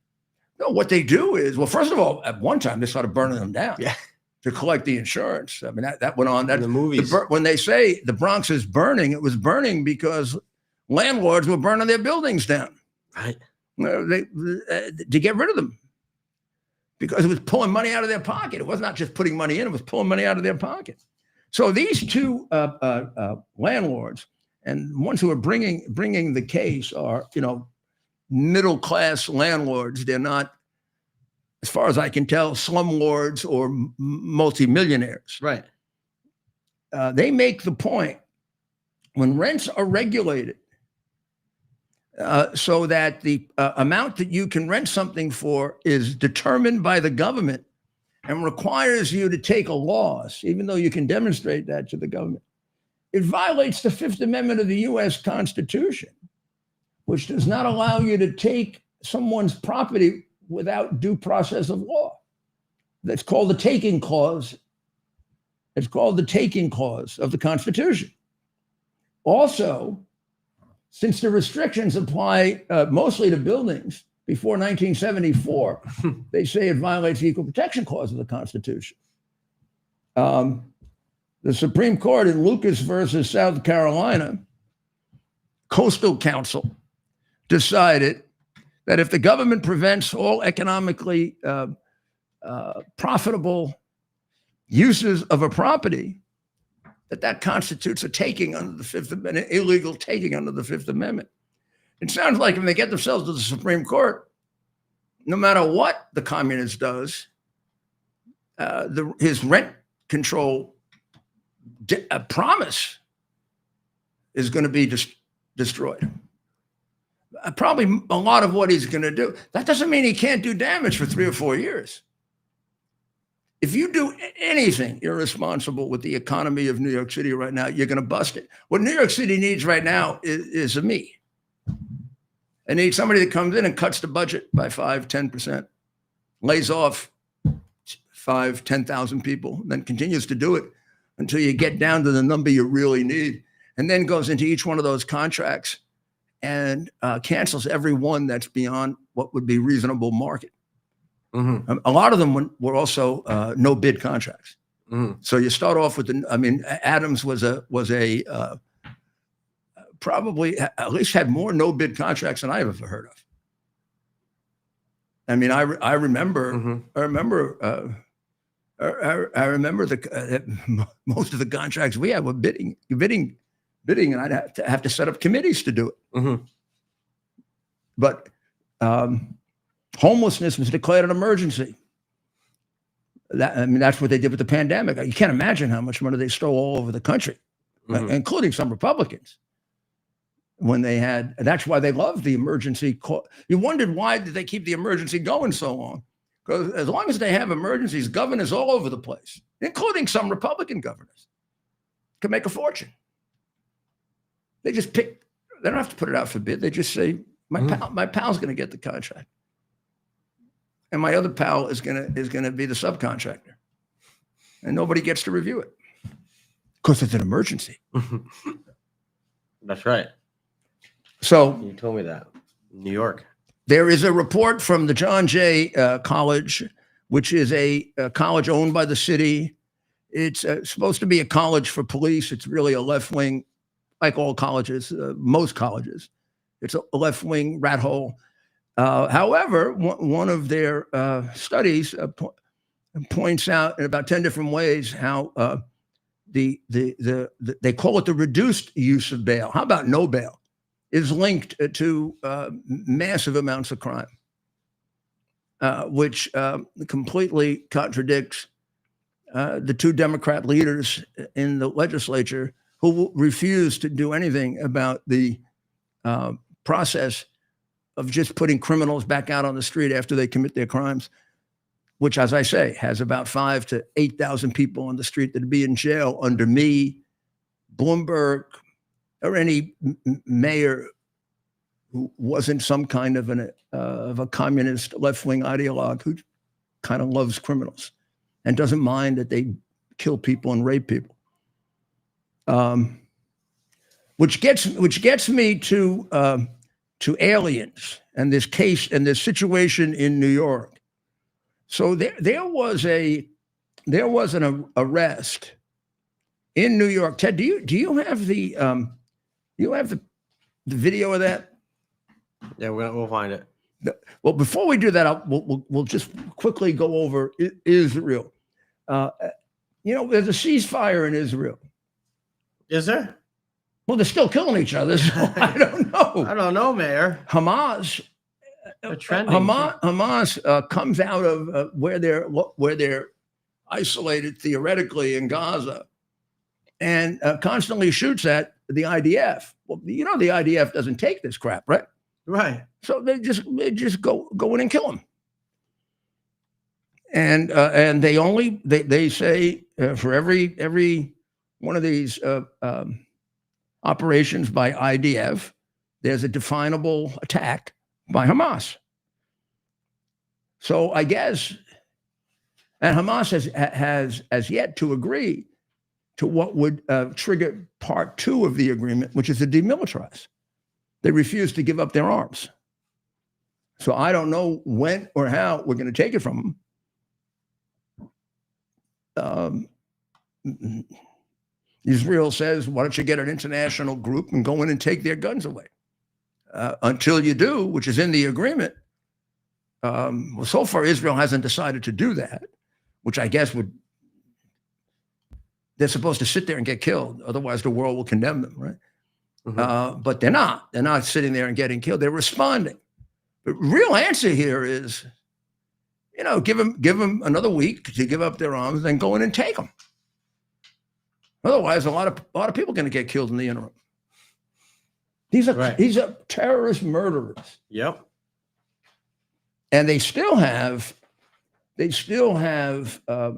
no, what they do is, well, first of all, at one time they started burning them down Yeah. to collect the insurance. I mean, that went on. In the movies. When they say the Bronx is burning, it was burning because landlords were burning their buildings down. Right. To get rid of them, because it was pulling money out of their pocket. It was not just putting money in; it was pulling money out of their pocket. So these two landlords and ones who are bringing the case are, middle class landlords. They're not, as far as I can tell, slumlords or multimillionaires. Right. They make the point when rents are regulated. So that the amount that you can rent something for is determined by the government and requires you to take a loss, even though you can demonstrate that to the government. It violates the Fifth Amendment of the U.S. Constitution, which does not allow you to take someone's property without due process of law. That's called the taking clause. It's called the taking clause of the Constitution. Also, since the restrictions apply mostly to buildings before 1974, they say it violates the Equal Protection Clause of the Constitution. The Supreme Court in Lucas versus South Carolina, Coastal Council decided that if the government prevents all economically profitable uses of a property, that constitutes a taking under the Fifth Amendment, illegal taking under the Fifth Amendment. It sounds like when they get themselves to the Supreme Court, no matter what the communist does, his rent control promise is going to be destroyed. Probably a lot of what he's going to do. That doesn't mean he can't do damage for 3 or 4 years. If you do anything irresponsible with the economy of New York City right now, you're going to bust it. What New York City needs right now is a me. It needs somebody that comes in and cuts the budget by 5-10%, lays off 5,000-10,000 people, then continues to do it until you get down to the number you really need, and then goes into each one of those contracts and cancels every one that's beyond what would be reasonable market. Mm-hmm. A lot of them were also no bid contracts. Mm-hmm. So you start off with Adams was probably at least had more no bid contracts than I've ever heard of. I mean, I remember most of the contracts we had were bidding, and I'd have to set up committees to do it. Mm-hmm. But homelessness was declared an emergency. That's what they did with the pandemic. You can't imagine how much money they stole all over the country, including some Republicans. When they had, that's why they loved the emergency. You wondered why did they keep the emergency going so long? Because as long as they have emergencies, governors all over the place, including some Republican governors, can make a fortune. They just pick. They don't have to put it out for bid. They just say, my pal's going to get the contract, and my other pal is going to be the subcontractor, and nobody gets to review it because it's an emergency. That's right. So you told me that. New York. There is a report from the John Jay College, which is a college owned by the city. It's supposed to be a college for police. It's really a left wing, like all colleges, most colleges. It's a left wing rat hole. However, one of their studies points out in about 10 different ways how they call it the reduced use of bail. How about no bail? Is linked to massive amounts of crime, which completely contradicts the two Democrat leaders in the legislature who refuse to do anything about the process of just putting criminals back out on the street after they commit their crimes, which, as I say, has about 5,000 to 8,000 people on the street that'd be in jail under me, Bloomberg, or any mayor who wasn't some kind of a communist left-wing ideologue who kind of loves criminals. and doesn't mind that they kill people and rape people. Which gets me to aliens and this case and this situation in New York. So there was an arrest in New York. Ted, do you have the video of that? Yeah, we'll find it. Well, before we do that, we'll just quickly go over Israel. There's a ceasefire in Israel. Is there? Well, they're still killing each other. So I don't know. I don't know, Mayor. Hamas comes out of where they're isolated theoretically in Gaza, and constantly shoots at the IDF. Well, the IDF doesn't take this crap, right? Right. So they just go in and kill them. And they say for every one of these operations by IDF, there's a definable attack by Hamas. So I guess, and Hamas has yet to agree to what would trigger part 2 of the agreement, which is to demilitarize. They refuse to give up their arms. So I don't know when or how we're going to take it from them. Israel says, why don't you get an international group and go in and take their guns away? Until you do, which is in the agreement. Well, so far, Israel hasn't decided to do that, which I guess they're supposed to sit there and get killed. Otherwise, the world will condemn them, right? Mm-hmm. But they're not. They're not sitting there and getting killed. They're responding. The real answer here is, give them another week to give up their arms, then go in and take them. Otherwise, a lot of people are going to get killed in the interim. These are terrorist murderers. Yep. And they still have a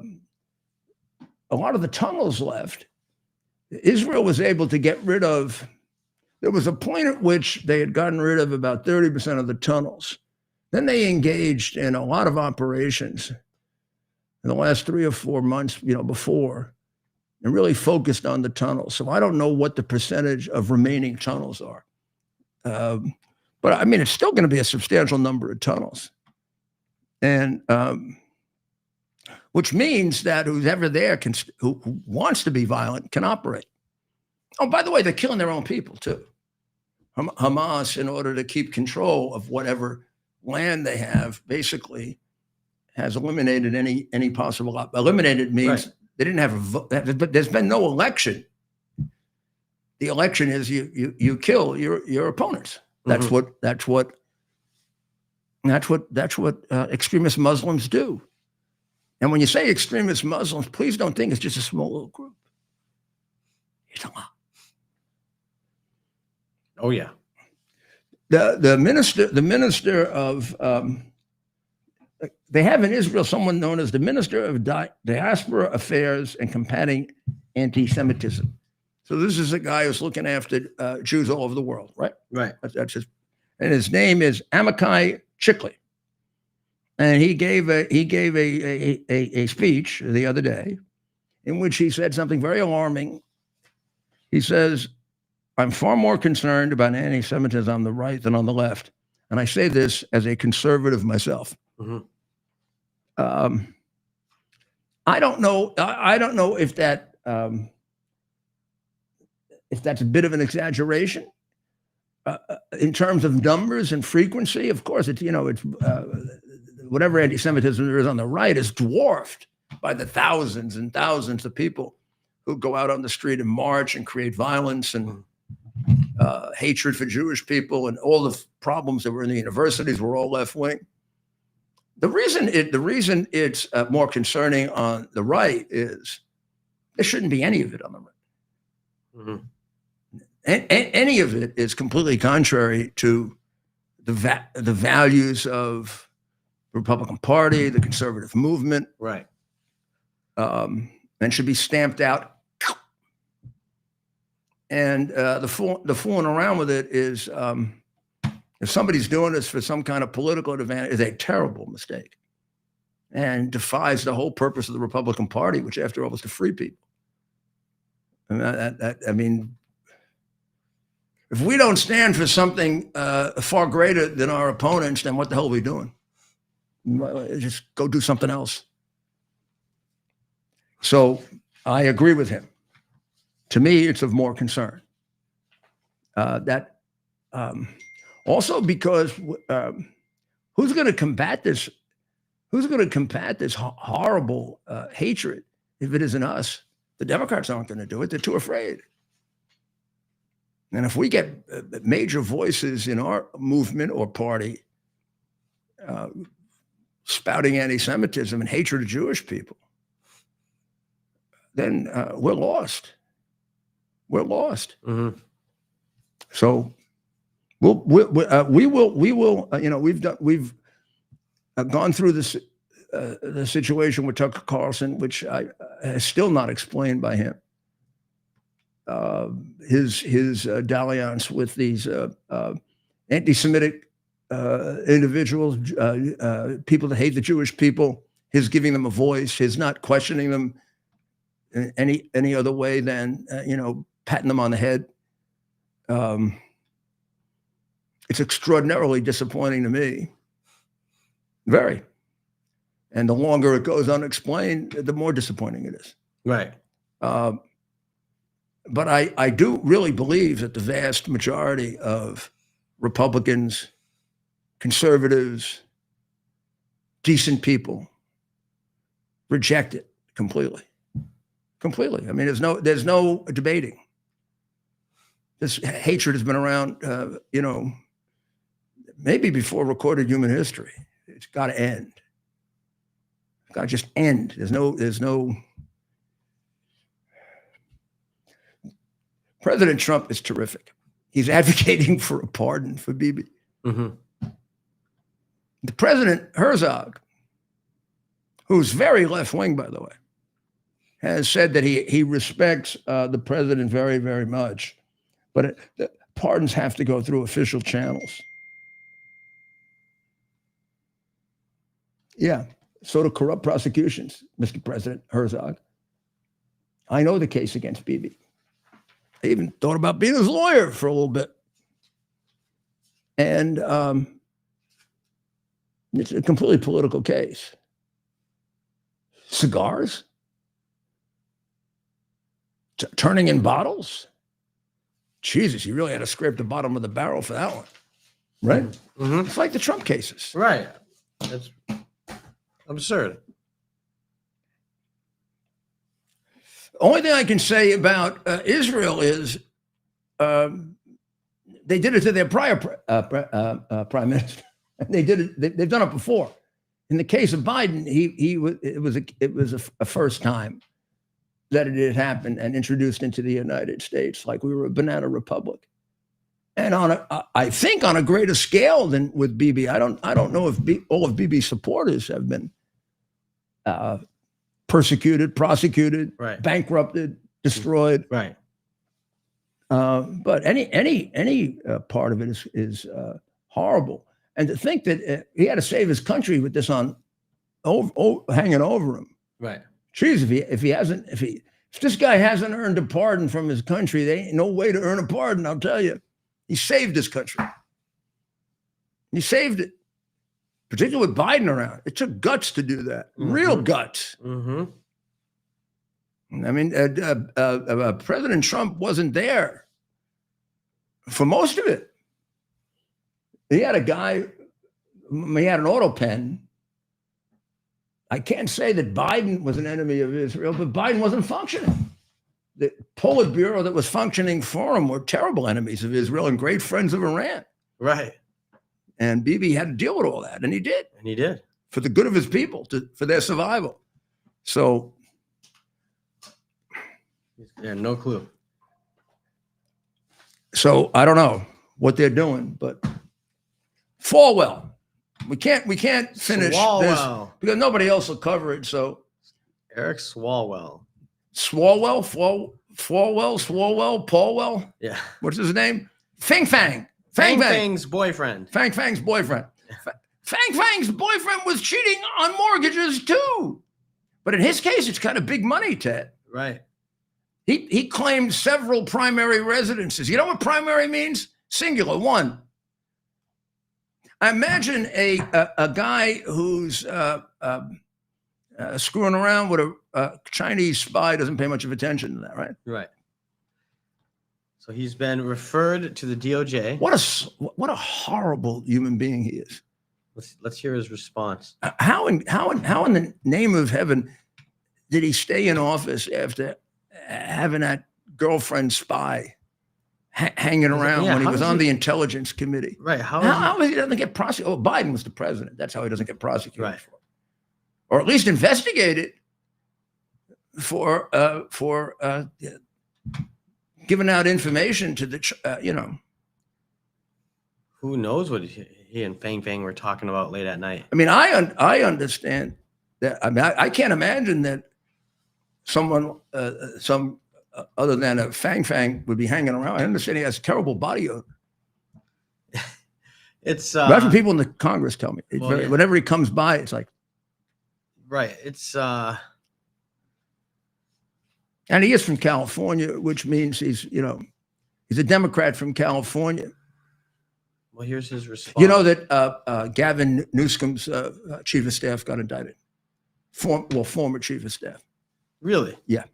lot of the tunnels left. Israel was able to get rid of. There was a point at which they had gotten rid of about 30% of the tunnels. Then they engaged in a lot of operations in the last 3 or 4 months, before, and really focused on the tunnels. So I don't know what the percentage of remaining tunnels are. But I mean, it's still going to be a substantial number of tunnels. And which means that who's ever there who wants to be violent can operate. Oh, by the way, they're killing their own people too. Hamas, in order to keep control of whatever land they have, basically has eliminated any possible. Eliminated means they didn't have a vote. But there's been no election. The election is you kill your opponents. That's what extremist Muslims do. And when you say extremist Muslims, please don't think it's just a small little group. It's a lot. Oh yeah. The minister of they have in Israel someone known as the Minister of Diaspora Affairs and Combating Anti-Semitism. So this is a guy who's looking after Jews all over the world, right? Right. That's his, and his name is Amichai Chikli. And he gave a speech the other day in which he said something very alarming. He says, I'm far more concerned about anti-Semitism on the right than on the left. And I say this as a conservative myself. Mm-hmm. I don't know if that if that's a bit of an exaggeration in terms of numbers and frequency. Of course, it's whatever anti-Semitism there is on the right is dwarfed by the thousands and thousands of people who go out on the street and march and create violence and hatred for Jewish people, and all the problems that were in the universities were all left-wing. The reason it's more concerning on the right is there shouldn't be any of it on the right. Mm-hmm. Any of it is completely contrary to the values of the Republican Party, the conservative movement, right, and should be stamped out. And the fooling around with it is, if somebody's doing this for some kind of political advantage, is a terrible mistake. and defies the whole purpose of the Republican Party, which after all was to free people. I mean, if we don't stand for something far greater than our opponents, then what the hell are we doing? Just go do something else. So I agree with him. To me, it's of more concern. Also because who's going to combat this? Who's going to combat this horrible hatred if it isn't us? The Democrats aren't going to do it. They're too afraid. And if we get major voices in our movement or party spouting anti-Semitism and hatred of Jewish people, then we're lost. We're lost. Mm-hmm. So we will. We've gone through this the situation with Tucker Carlson, which is still not explained by him. His dalliance with these anti-Semitic individuals, people that hate the Jewish people, his giving them a voice, his not questioning them in any other way than patting them on the head. It's extraordinarily disappointing to me. Very. And the longer it goes unexplained, the more disappointing it is. Right. But I do really believe that the vast majority of Republicans, conservatives, decent people reject it completely. Completely. I mean, there's no debating. This hatred has been around, maybe before recorded human history. It's got to end. It's got to just end. There's no. President Trump is terrific. He's advocating for a pardon for Bibi. Mm-hmm. The President Herzog, who's very left-wing, by the way, has said that he respects the president very, very much, but the pardons have to go through official channels. Yeah, so do corrupt prosecutions, Mr. President Herzog. I know the case against Bibi. I even thought about being his lawyer for a little bit. And it's a completely political case. Cigars? Turning in bottles? Jesus, you really had to scrape the bottom of the barrel for that one. Right? Mm-hmm. It's like the Trump cases. Right. That's absurd. Only thing I can say about Israel is they did it to their prior prime minister. They did it. They've done it before. In the case of Biden, it was a first time that it had happened and introduced into the United States, like we were a banana republic, and I think on a greater scale than with Bibi. I don't know if all of Bibi's supporters have been persecuted, prosecuted, right, bankrupted, destroyed. Right. But any part of it is horrible. And to think that he had to save his country with this hanging over him. Right. Geez, if this guy hasn't earned a pardon from his country, there ain't no way to earn a pardon. I'll tell you, he saved his country. He saved it. Particularly with Biden around. It took guts to do that. Mm-hmm. Real guts. Mm-hmm. I mean, President Trump wasn't there for most of it. He had he had an auto pen. I can't say that Biden was an enemy of Israel, but Biden wasn't functioning. The Politburo that was functioning for him were terrible enemies of Israel and great friends of Iran. Right. And Bibi had to deal with all that, and he did. And he did. For the good of his people, for their survival. So. Yeah, no clue. So I don't know what they're doing, but Falwell. We can't finish this because nobody else will cover it. So Eric Swalwell. Swalwell, Paulwell. Yeah. What's his name? Fang's boyfriend. Fang Fang's boyfriend was cheating on mortgages too. But in his case, it's kind of big money, Ted. Right. He claimed several primary residences. You know what primary means? Singular, one. I imagine a guy who's screwing around with a Chinese spy doesn't pay much of attention to that, right? Right. So he's been referred to the DOJ. What a horrible human being he is. Let's hear his response. How in the name of heaven did he stay in office after having that girlfriend spy hanging around when he was on the Intelligence Committee? Right. How is he doesn't get prosecuted? Oh, Biden was the president. That's how he doesn't get prosecuted. Right. For it. Or at least investigated for giving out information to the Who knows what he and Fang Fang were talking about late at night? I mean, I understand that. I mean, I can't imagine that someone, other than a Fang Fang, would be hanging around. I understand he has terrible body odor. That's what people in the Congress tell me. Yeah. Whenever he comes by, it's like. Right. It's. And he is from California, which means he's a Democrat from California. Well, here's his response. You know that Gavin Newsom's chief of staff got indicted. Former chief of staff. Really? Yeah.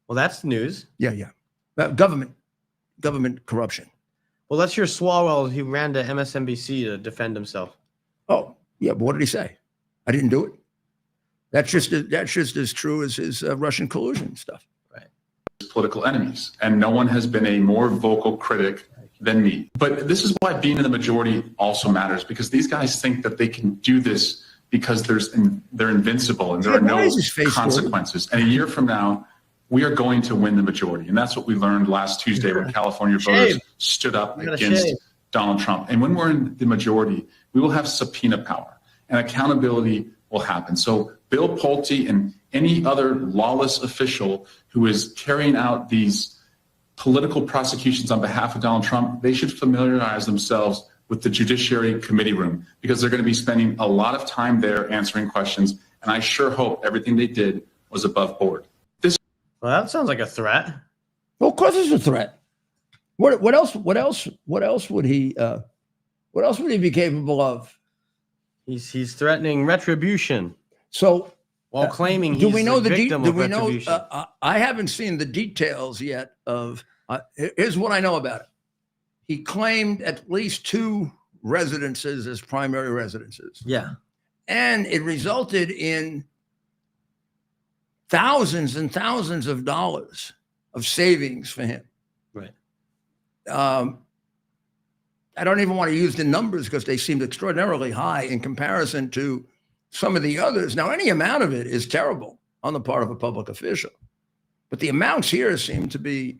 Well, that's news. Yeah. Government corruption. Well, let's hear Swalwell. He ran to MSNBC to defend himself. Oh, yeah. But what did he say? I didn't do it. That's just as true as his Russian collusion stuff. Right. Political enemies, and no one has been a more vocal critic than me. But this is why being in the majority also matters, because these guys think that they can do this because they're invincible and there are no consequences. And a year from now, we are going to win the majority. And that's what we learned last Tuesday when California voters stood up against Donald Trump. And when we're in the majority, we will have subpoena power and accountability will happen. So Bill Pulte and any other lawless official who is carrying out these political prosecutions on behalf of Donald Trump, they should familiarize themselves with the Judiciary Committee room, because they're going to be spending a lot of time there answering questions. And I sure hope everything they did was above board. Well, that sounds like a threat. Well, of course it's a threat. What else would he be capable of? He's threatening retribution. So while claiming he's do we know the victim of retribution. I haven't seen the details yet of. Here's what I know about it. He claimed at least 2 residences as primary residences. Yeah. And it resulted in thousands and thousands of dollars of savings for him. Right. I don't even want to use the numbers because they seemed extraordinarily high in comparison to some of the others. Now, any amount of it is terrible on the part of a public official, but the amounts here seem to be.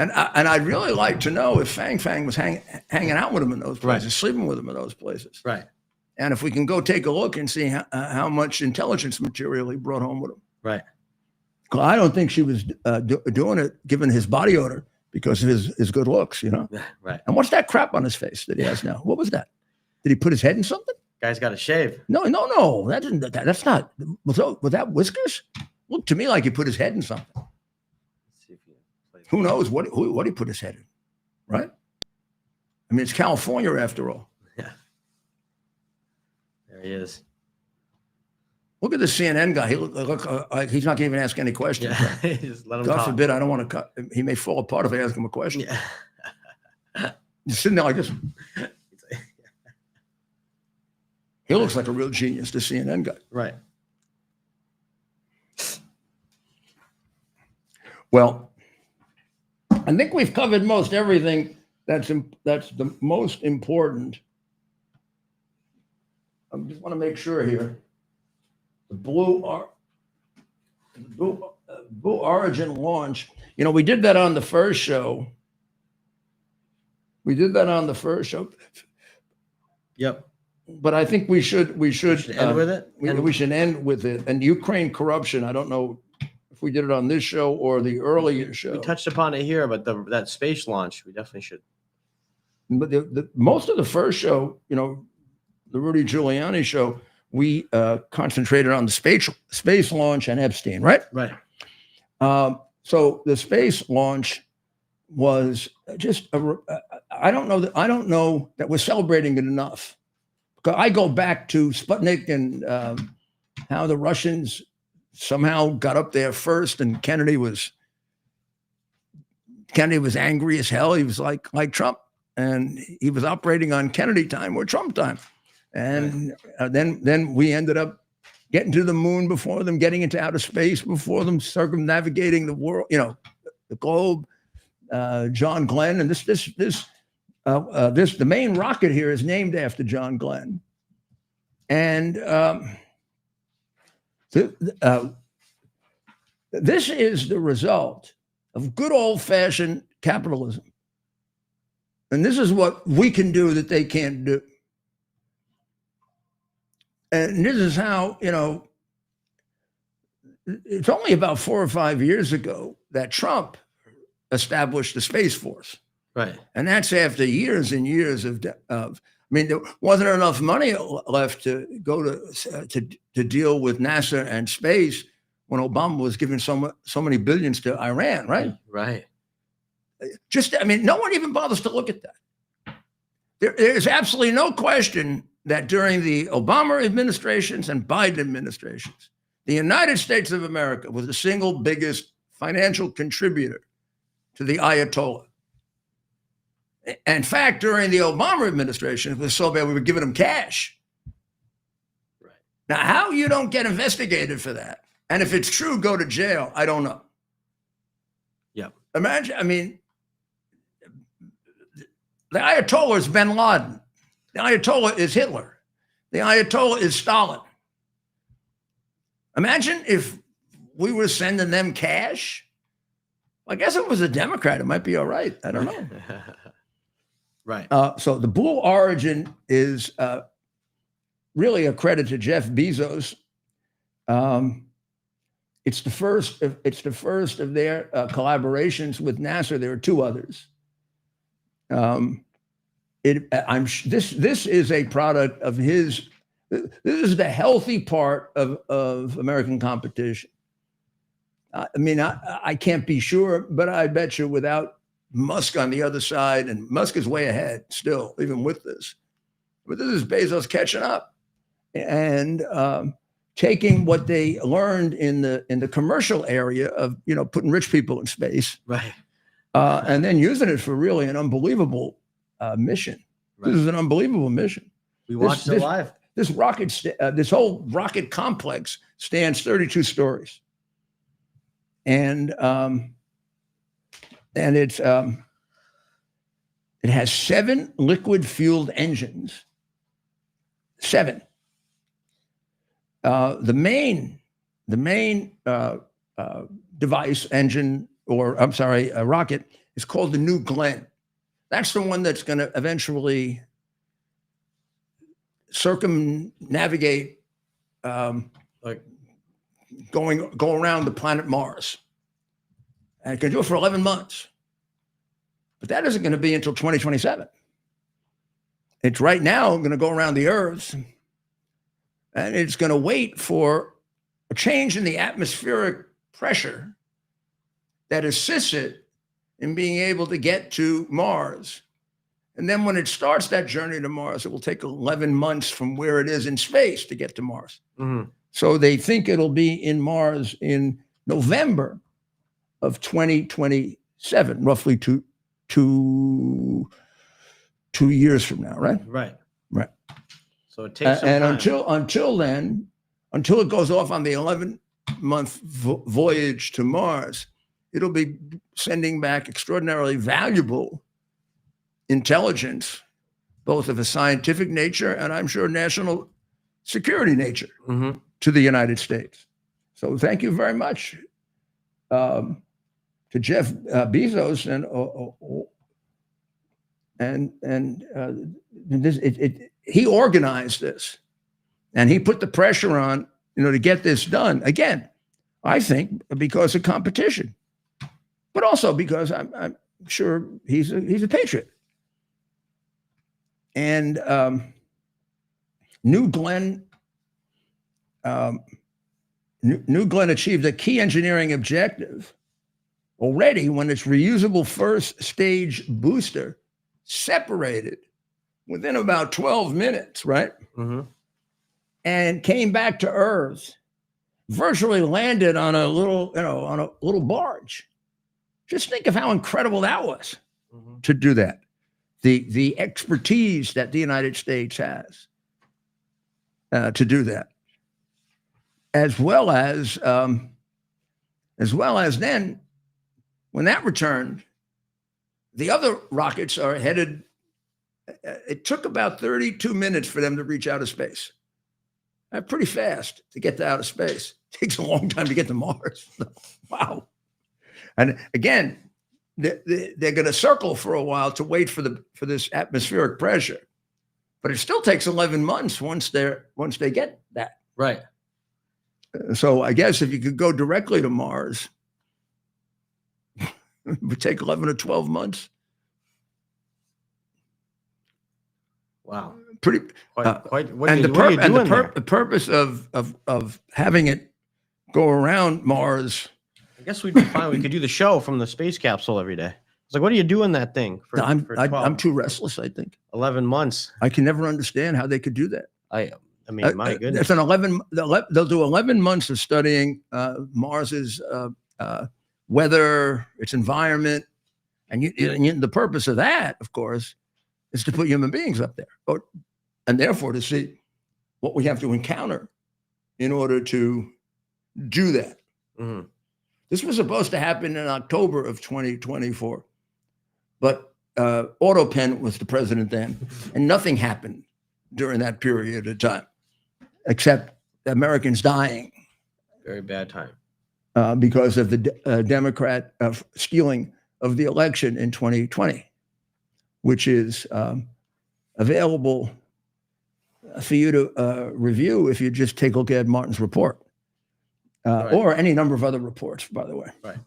And I'd really like to know if Fang Fang was hanging out with him in those places, sleeping with him in those places. Right. And if we can go take a look and see how much intelligence material he brought home with him. Right. Well, I don't think she was doing it, given his body odor, because of his good looks, Right. And what's that crap on his face that he has now? What was that? Did he put his head in something? Guy's got a shave. No. That's not. Was that whiskers? Looked to me like he put his head in something. Who knows what he put his head in, right? I mean, it's California after all. Yeah. There he is. Look at the CNN guy. He look like he's not going to even ask any questions. Yeah. Just let him God talk. forbid, I don't want to cut. He may fall apart if I ask him a question. Yeah. He's sitting there like this. He looks like a real genius, the CNN guy. Right. Well, I think we've covered most everything that's the most important. I just want to make sure here. The Blue Origin launch. We did that on the first show. Yep. But I think we should end with it. We should end with it. And Ukraine corruption. I don't know if we did it on this show or the earlier show. We touched upon it here, but that space launch, we definitely should. But most of the first show, the Rudy Giuliani show, we concentrated on the space launch and Epstein, right? Right. So the space launch was just I don't know that we're celebrating it enough. Because I go back to Sputnik and how the Russians somehow got up there first, and Kennedy was angry as hell. He was like Trump, and he was operating on Kennedy time or Trump time. And then we ended up getting to the moon before them, getting into outer space before them, circumnavigating the world, the globe. John Glenn, and the main rocket here is named after John Glenn, and this is the result of good old-fashioned capitalism, and this is what we can do that they can't do. And this is how, it's only about 4 or 5 years ago that Trump established the Space Force. Right. And that's after years and years of there wasn't enough money left to go to deal with NASA and space when Obama was giving so many billions to Iran, right? Right. No one even bothers to look at that. There's absolutely no question that during the Obama administrations and Biden administrations, the United States of America was the single biggest financial contributor to the Ayatollah. In fact, during the Obama administration, it was so bad we were giving them cash. Right. Now, how you don't get investigated for that, and if it's true, go to jail, I don't know. Yeah. Imagine, the Ayatollah is bin Laden. The Ayatollah is Hitler. The Ayatollah is Stalin. Imagine if we were sending them cash. I guess if it was a Democrat, it might be all right. I don't know. Right. So the Blue Origin is really a credit to Jeff Bezos. It's the first of their collaborations with NASA. There are 2 others. This is a product of his. This is the healthy part of American competition. I can't be sure, but I bet you without Musk on the other side, and Musk is way ahead still, even with this. But this is Bezos catching up and taking what they learned in the commercial area of putting rich people in space, Right. And then using it for really an unbelievable mission. Right. This is an unbelievable mission. We watched it live. This this whole rocket complex stands 32 stories. And it has 7 liquid-fueled engines. 7. The main device engine, rocket, is called the New Glenn. That's the one that's going to eventually circumnavigate, go around the planet Mars. And it can do it for 11 months. But that isn't going to be until 2027. It's right now going to go around the Earth, and it's going to wait for a change in the atmospheric pressure that assists it in being able to get to Mars. And then when it starts that journey to Mars, it will take 11 months from where it is in space to get to Mars. Mm-hmm. So they think it'll be in Mars in November of 2027, roughly two years from now, right? Right. Right. So it takes some and time. until then, until it goes off on the 11-month voyage to Mars, it'll be sending back extraordinarily valuable intelligence, both of a scientific nature and I'm sure national security nature, Mm-hmm. to the United States. So thank you very much to Jeff Bezos he organized this, and he put the pressure on, to get this done. Again, I think because of competition, but also because I'm sure he's a patriot. And New Glenn achieved a key engineering objective already when its reusable first stage booster separated within about 12 minutes, right? Mm-hmm. And came back to Earth, virtually landed on a little, on a little barge. Just think of how incredible that was to do that. The expertise that the United States has to do that, as well as then when that returned, the other rockets are headed. It took about 32 minutes for them to reach outer space. Pretty fast to get to outer space. It takes a long time to get to Mars. Wow. And again, they're going to circle for a while to wait for this atmospheric pressure, but it still takes 11 months once they get that. Right. So I guess if you could go directly to Mars, it would take 11 or 12 months. Wow. Pretty Quite. What and are you doing there? the purpose of having it go around Mars. I guess we'd be fine. We could do the show from the space capsule every day. It's like, what are you doing that thing? I'm too restless. I think 11 months. I can never understand how they could do that. I mean, my goodness. It's an 11. They'll do 11 months of studying Mars's weather, its environment, and the purpose of that, of course, is to put human beings up there, and therefore to see what we have to encounter in order to do that. Mm-hmm. This was supposed to happen in October of 2024, but Otto Penn was the president then, and nothing happened during that period of time, except Americans dying. Very bad time. Because of the Democrat stealing of the election in 2020, which is available for you to review if you just take a look at Martin's report. Right. Or any number of other reports, by the way. Right.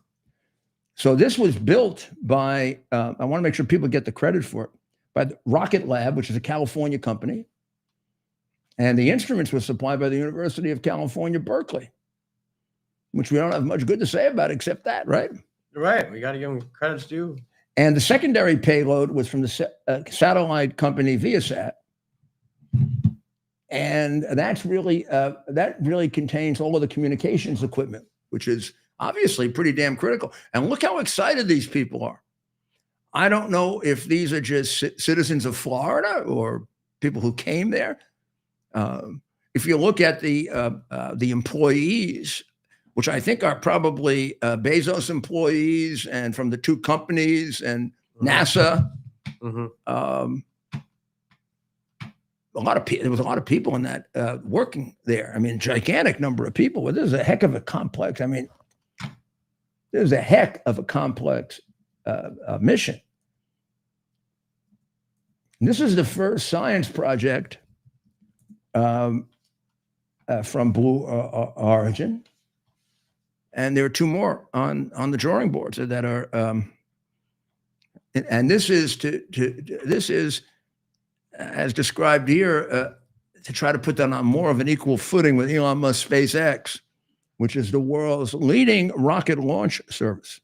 So this was built by, I want to make sure people get the credit for it, by the Rocket Lab, which is a California company. And the instruments were supplied by the University of California, Berkeley, which we don't have much good to say about except that, right? Right. We got to give them credits due. And the secondary payload was from the satellite company Viasat. And that's really that really contains all of the communications equipment, which is obviously pretty damn critical. And look how excited these people are. I don't know if these are just citizens of Florida or people who came there. If you look at the employees, which I think are probably Bezos employees and from the two companies and NASA. Mm-hmm. There was a lot of people in that working there. I mean, gigantic number of people. Well, this is a heck of a complex. I mean, there's a heck of a complex mission. And this is the first science project from Blue Origin, and there are two more on the drawing boards that are. And this is this is. As described here, to try to put that on more of an equal footing with Elon Musk's SpaceX, which is the world's leading rocket launch service.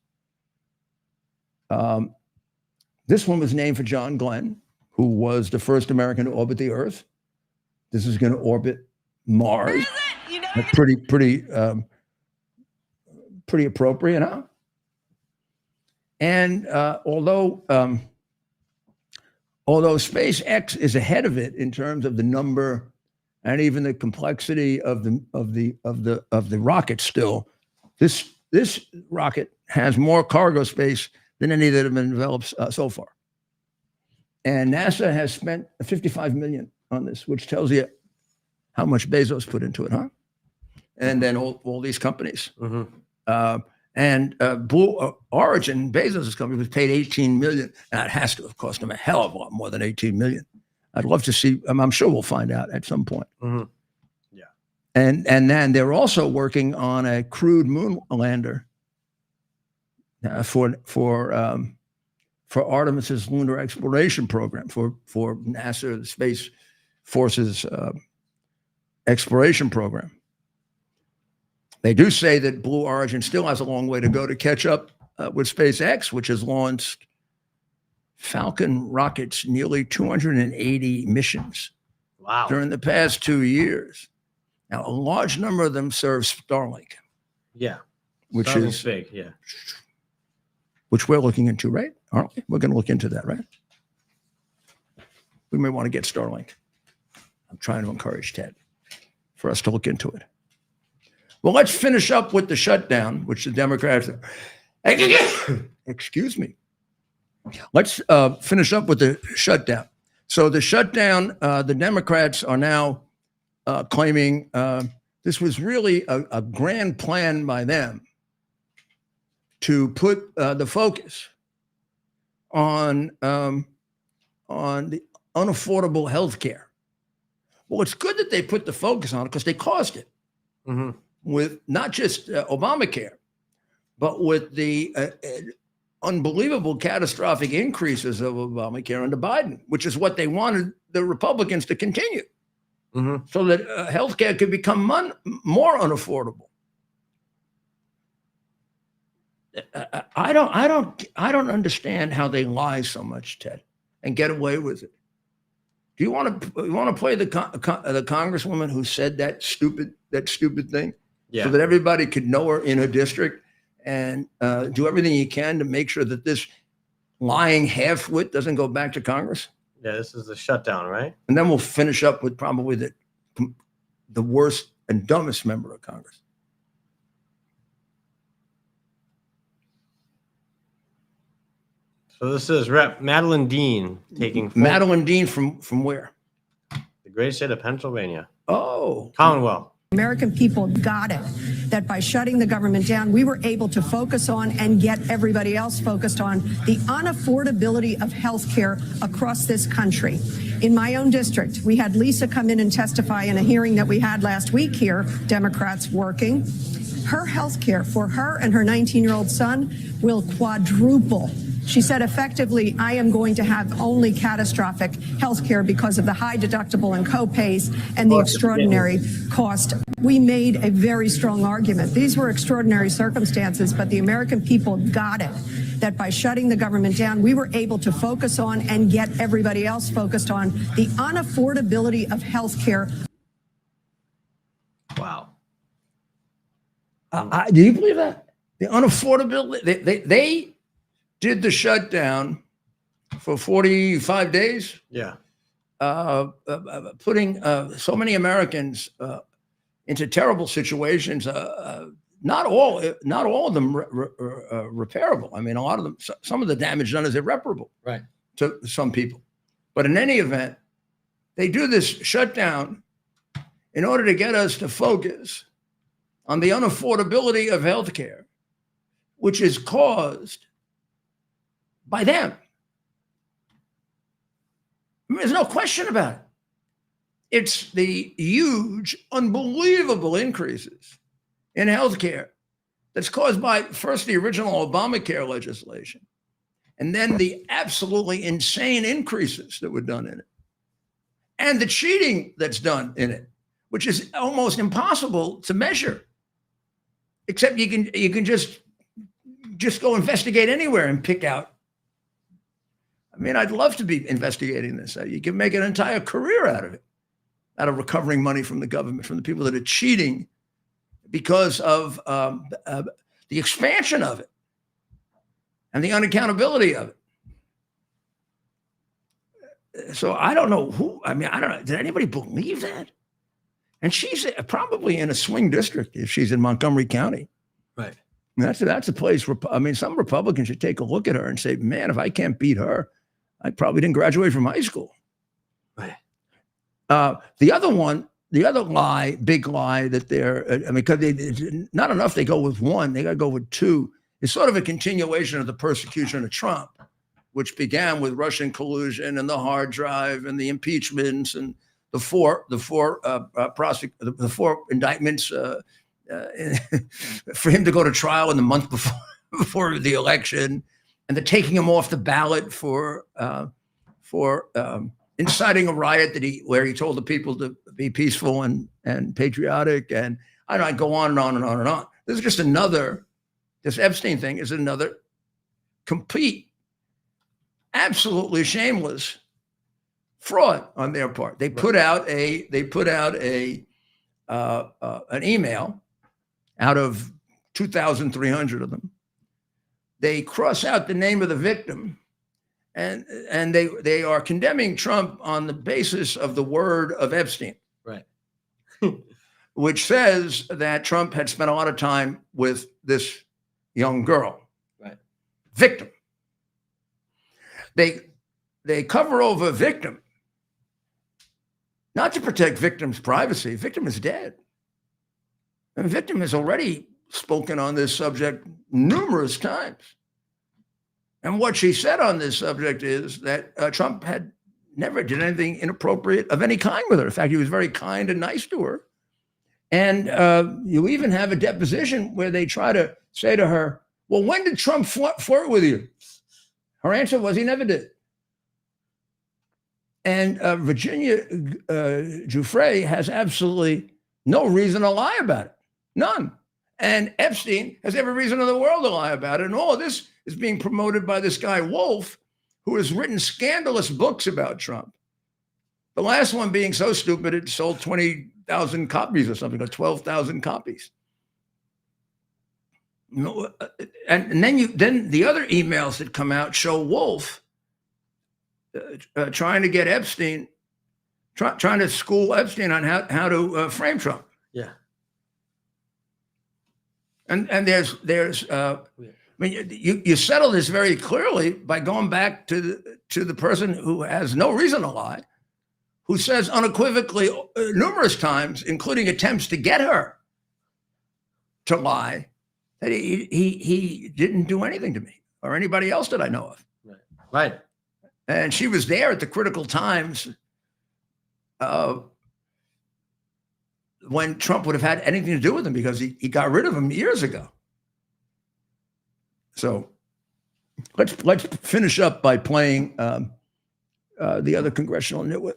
This one was named for John Glenn, who was the first American to orbit the Earth. This is going to orbit Mars. Pretty appropriate, huh? And although SpaceX is ahead of it in terms of the number and even the complexity of the rocket, still, this rocket has more cargo space than any that have been developed so far. And NASA has spent $55 million on this, which tells you how much Bezos put into it, huh? And then all these companies. Mm-hmm. And Blue Origin, Bezos' company, was paid $18 million. Now, it has to have cost them a hell of a lot more than $18 million. I'd love to see. I'm sure we'll find out at some point. Mm-hmm. Yeah. And then they're also working on a crewed moon lander for for Artemis's lunar exploration program, for NASA, the Space Force's exploration program. They do say that Blue Origin still has a long way to go to catch up with SpaceX, which has launched Falcon rockets nearly 280 missions during the past 2 years. Now, a large number of them serve Starlink. Yeah. Which Starlink's is big, yeah. Which we're looking into, right? Aren't we? We're going to look into that, right? We may want to get Starlink. I'm trying to encourage Ted for us to look into it. Well, let's finish up with the shutdown, which the Democrats, excuse me. Let's finish up with the shutdown. So the shutdown, the Democrats are now claiming this was really a grand plan by them to put the focus on the unaffordable health care. Well, it's good that they put the focus on it because they caused it with not just Obamacare, but with the unbelievable catastrophic increases of Obamacare under Biden, which is what they wanted the Republicans to continue, so that healthcare could become more unaffordable. I don't understand how they lie so much, Ted, and get away with it. Do you want to play the congresswoman who said that stupid thing, so that everybody could know her in her district? And do everything you can to make sure that this lying half-wit doesn't go back to Congress. Yeah, this is the shutdown, right? And then we'll finish up with probably the worst and dumbest member of Congress. So this is Rep. Madeline Dean taking Madeline Dean from where? The great state of Pennsylvania. Oh, Commonwealth. American people got it, that by shutting the government down, we were able to focus on and get everybody else focused on the unaffordability of health care across this country. In my own district, we had Lisa come in and testify in a hearing that we had last week here, Democrats working. Her health care for her and her 19-year-old son will quadruple. She said, effectively, I am going to have only catastrophic health care because of the high deductible and co-pays and the extraordinary cost. We made a very strong argument. These were extraordinary circumstances, but the American people got it, that by shutting the government down, we were able to focus on and get everybody else focused on the unaffordability of health care. Wow. Do you believe that? The unaffordability, they did the shutdown for 45 days. Yeah. Putting so many Americans into terrible situations. Not all of them repairable. I mean, a lot of them, some of the damage done is irreparable, right, to some people. But in any event, they do this shutdown in order to get us to focus on the unaffordability of healthcare, which is caused by them. I mean, there's no question about it. It's the huge, unbelievable increases in healthcare that's caused by, first, the original Obamacare legislation, and then the absolutely insane increases that were done in it, and the cheating that's done in it, which is almost impossible to measure. Except you can just go investigate anywhere and pick out. I mean, I'd love to be investigating this. You can make an entire career out of it, out of recovering money from the government, from the people that are cheating because of the expansion of it and the unaccountability of it. So I don't know who, I mean, I don't know. Did anybody believe that? And she's probably in a swing district if she's in Montgomery County. Right. That's a place where, I mean, some Republicans should take a look at her and say, man, if I can't beat her, I probably didn't graduate from high school. Right. The other lie, big lie that because not enough they go with one, they got to go with two. It's sort of a continuation of the persecution of Trump, which began with Russian collusion and the hard drive and the impeachments and the four indictments for him to go to trial in the month before the election, and the taking him off the ballot for inciting a riot where he told the people to be peaceful and patriotic, and I go on and on and on and on. This is just this Epstein thing is another complete, absolutely shameless fraud on their part. They put out an email out of 2,300 of them. They cross out the name of the victim, and they are condemning Trump on the basis of the word of Epstein, Right. which says that Trump had spent a lot of time with this young girl. Right. Victim. They cover over victim, not to protect victim's privacy. Victim is dead. And victim has already spoken on this subject numerous times. And what she said on this subject is that Trump had never did anything inappropriate of any kind with her. In fact, he was very kind and nice to her. And you even have a deposition where they try to say to her, well, when did Trump flirt with you? Her answer was he never did. And Virginia Giuffre has absolutely no reason to lie about it. None. And Epstein has every reason in the world to lie about it. And all of this is being promoted by this guy, Wolf, who has written scandalous books about Trump. The last one being so stupid, it sold 20,000 copies or something, or 12,000 copies. And then the other emails that come out show Wolf trying to get Epstein, trying to school Epstein on how to frame Trump. Yeah. And there's I mean, you settle this very clearly by going back to the person who has no reason to lie, who says unequivocally numerous times, including attempts to get her to lie, that he didn't do anything to me or anybody else that I know of. Right. And she was there at the critical times when Trump would have had anything to do with him, because he got rid of him years ago. So let's finish up by playing the other congressional nitwit.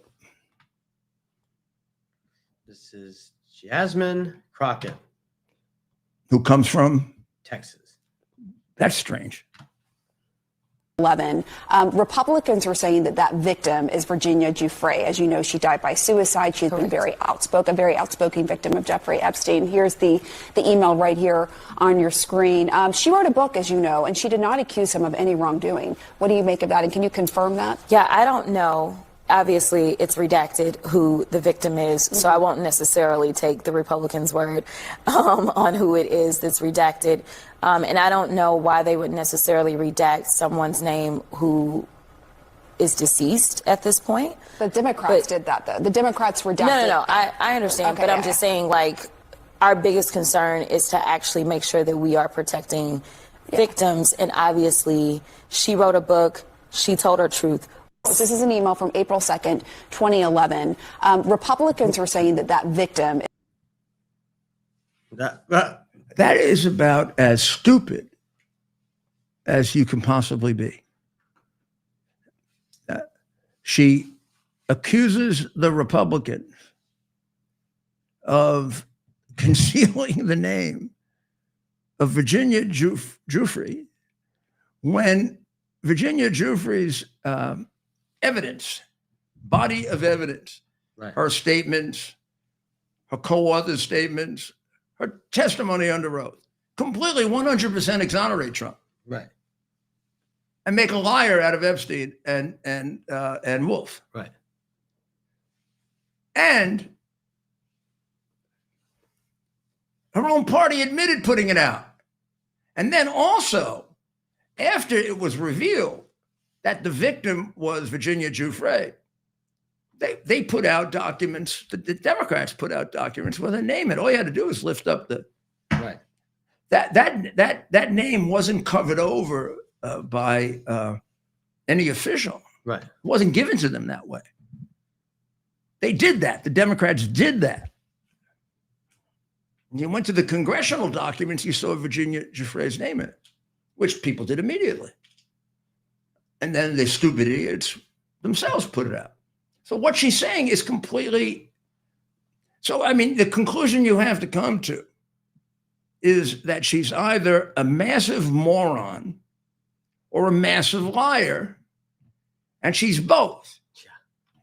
This is Jasmine Crockett, Who comes from Texas. That's strange. 11. Republicans are saying that victim is Virginia Giuffre. As you know, she died by suicide. She's been a very outspoken victim of Jeffrey Epstein. Here's the email right here on your screen. She wrote a book, as you know, and she did not accuse him of any wrongdoing. What do you make of that? And can you confirm that? Yeah, I don't know. Obviously, it's redacted who the victim is, so I won't necessarily take the Republicans' word on who it is that's redacted. And I don't know why they would necessarily redact someone's name who is deceased at this point. The Democrats did that, though. The Democrats redacted. No. I understand, Okay, but I'm just saying, like, our biggest concern is to actually make sure that we are protecting victims. And obviously, she wrote a book. She told her truth. This is an email from April 2nd, 2011. Republicans are saying that victim. That is about as stupid as you can possibly be. She accuses the Republicans of concealing the name of Virginia Giuffre when Virginia Giuffre's body of evidence, Right. her statements, her co-author statements, her testimony under oath, completely 100% exonerate Trump. Right. And make a liar out of Epstein and Wolf. Right. And her own party admitted putting it out. And then also, after it was revealed that the victim was Virginia Giuffre, they put out documents, the Democrats put out documents with her name in. All you had to do was lift up the Right. That name wasn't covered over by any official. Right. It wasn't given to them that way. They did that. The Democrats did that. You went to the congressional documents, you saw Virginia Giuffre's name in it, which people did immediately. and then the stupid idiots themselves put it out. So what she's saying is completely. So, I mean, the conclusion you have to come to is that she's either a massive moron or a massive liar, and she's both.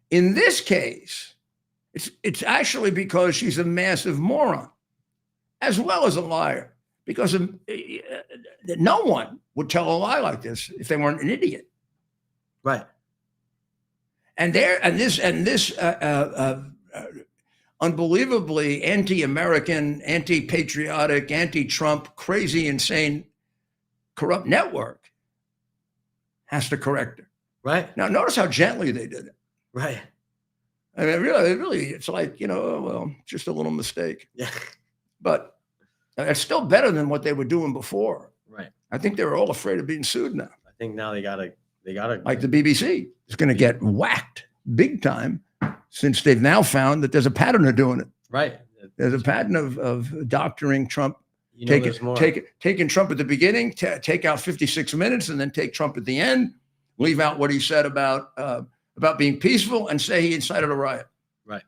In this case, it's actually because she's a massive moron as well as a liar, because no one would tell a lie like this if they weren't an idiot. Right. And this unbelievably anti-American, anti-patriotic, anti-Trump, crazy, insane, corrupt network has to correct her. Right. Now, notice how gently they did it. Right. I mean, really, it's like, well, just a little mistake. Yeah. But it's still better than what they were doing before. Right. I think they were all afraid of being sued now. I think now they gotta like the BBC is going to get whacked big time, since they've now found that there's a pattern of doing it. Right. There's a pattern of doctoring Trump, taking Trump at the beginning, take out 56 minutes, and then take Trump at the end, leave out what he said about being peaceful, and say he incited a riot. Right.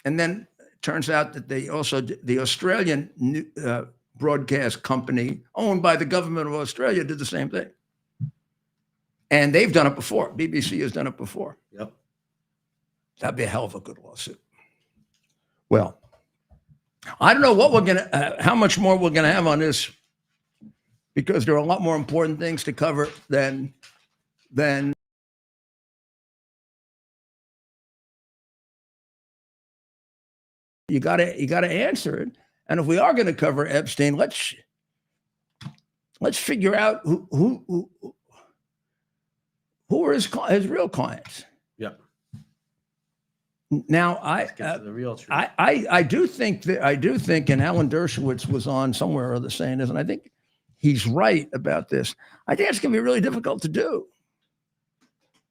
And then it turns out that the Australian broadcast company owned by the government of Australia did the same thing. And they've done it before. BBC has done it before. Yep. That'd be a hell of a good lawsuit. Well, I don't know how much more we're gonna have on this, because there are a lot more important things to cover than you gotta answer it. And if we are going to cover Epstein, let's figure out who are his real clients. Yeah. Now, the real truth. I do think, and Alan Dershowitz was on somewhere or other saying this, and I think he's right about this. I think it's going to be really difficult to do.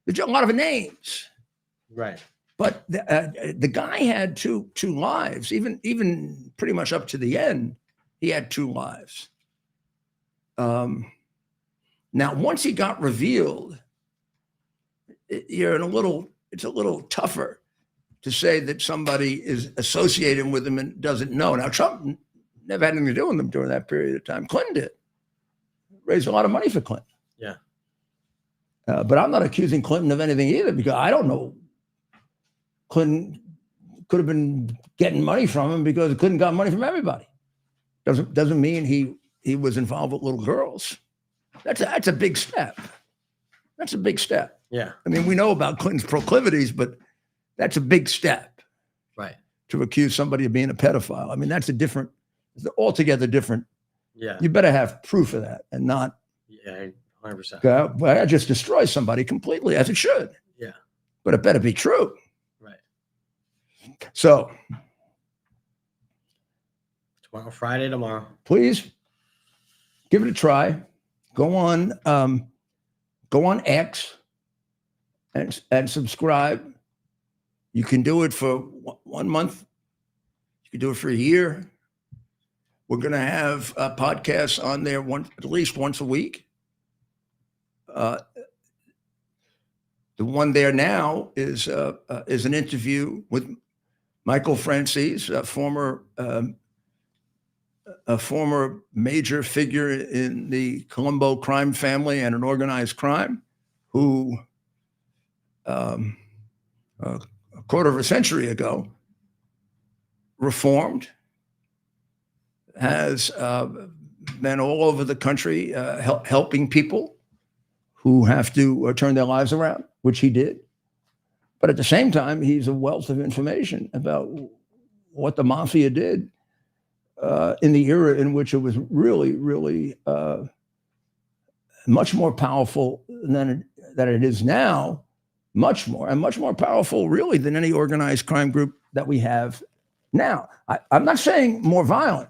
There's a lot of names. Right. But the guy had two lives, even pretty much up to the end. He had two lives. Now, once he got revealed, it's a little tougher to say that somebody is associated with him and doesn't know. Now, Trump never had anything to do with him during that period of time. Clinton did. Raised a lot of money for Clinton. Yeah. But I'm not accusing Clinton of anything either, because I don't know. Clinton could have been getting money from him because Clinton got money from everybody. Doesn't mean he was involved with little girls. That's a big step. That's a big step. Yeah. I mean, we know about Clinton's proclivities, but that's a big step. Right. To accuse somebody of being a pedophile. I mean, it's altogether different. Yeah. You better have proof of that and not. Yeah, 100%. Well, I just destroy somebody completely, as it should. Yeah. But it better be true. Right. So. Friday tomorrow. Please give it a try. Go on X and subscribe. You can do it for 1 month. You can do it for a year. We're going to have podcasts on there at least once a week. The one there now is an interview with Michael Francis, a former major figure in the Colombo crime family and an organized crime, who a quarter of a century ago reformed, has been all over the country helping people who have to turn their lives around, which he did. But at the same time, he's a wealth of information about what the mafia did in the era in which it was really, really much more powerful than it is now, much more powerful, really, than any organized crime group that we have now. I'm not saying more violent.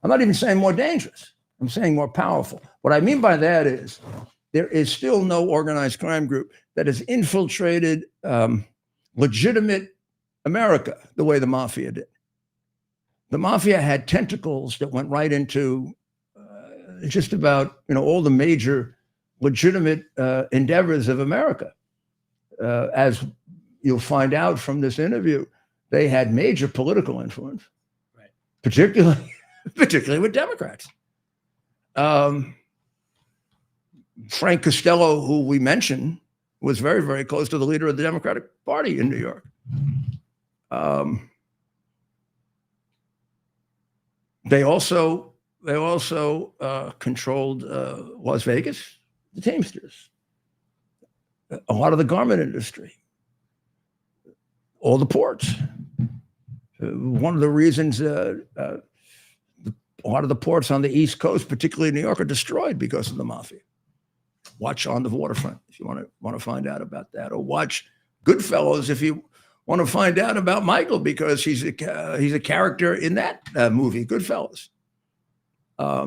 I'm not even saying more dangerous. I'm saying more powerful. What I mean by that is there is still no organized crime group that has infiltrated legitimate America the way the mafia did. The mafia had tentacles that went right into just about all the major legitimate endeavors of America. As you'll find out from this interview, they had major political influence, right? Particularly with Democrats. Frank Costello, who we mentioned, was very, very close to the leader of the Democratic Party in New York. They also controlled Las Vegas, the Teamsters, a lot of the garment industry, all the ports. One of the reasons a lot of the ports on the East Coast, particularly New York, are destroyed because of the mafia. Watch On the Waterfront if you want to find out about that, or watch Goodfellas if you want to find out about Michael, because he's a character in that movie, Goodfellas. I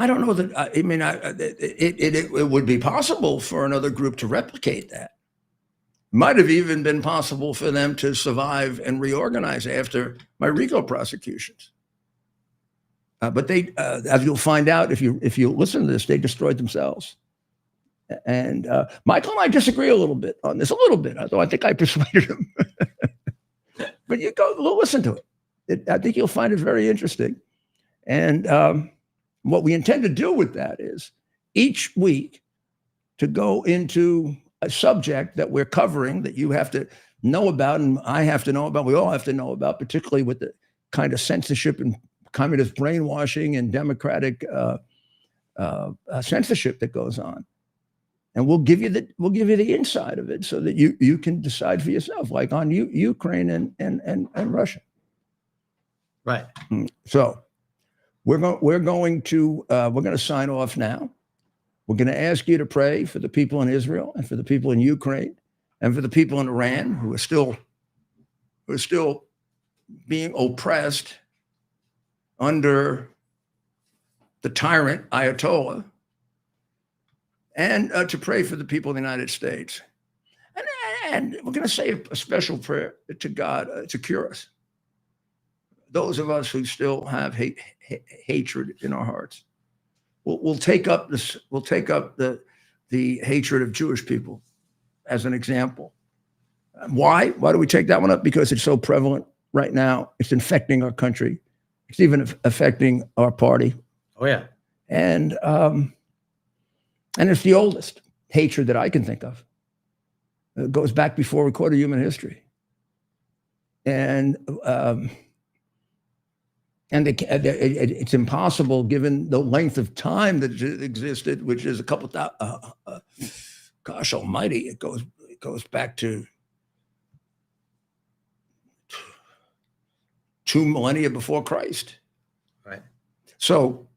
don't know that. It would be possible for another group to replicate that. Might have even been possible for them to survive and reorganize after my RICO prosecutions. But they, as you'll find out if you listen to this, they destroyed themselves. And Michael and I disagree a little bit on this, although I think I persuaded him. But you go listen to it. I think you'll find it very interesting. And what we intend to do with that is each week to go into a subject that we're covering that you have to know about, and I have to know about, we all have to know about, particularly with the kind of censorship and communist brainwashing and democratic censorship that goes on. And we'll give you the inside of it so that you can decide for yourself, like on Ukraine and Russia. Right. So we're going to sign off now. We're going to ask you to pray for the people in Israel and for the people in Ukraine and for the people in Iran who are still being oppressed under the tyrant Ayatollah, and to pray for the people of the United States. And we're going to say a special prayer to God to cure us. Those of us who still have hatred in our hearts. We'll take up this. We'll take up the hatred of Jewish people as an example. Why? Why do we take that one up? Because it's so prevalent right now. It's infecting our country. It's even affecting our party. Oh yeah. And it's the oldest hatred that I can think of. It goes back before recorded human history. And it's impossible, given the length of time that it existed, which is a couple gosh almighty, it goes back to 2 millennia before Christ. Right. So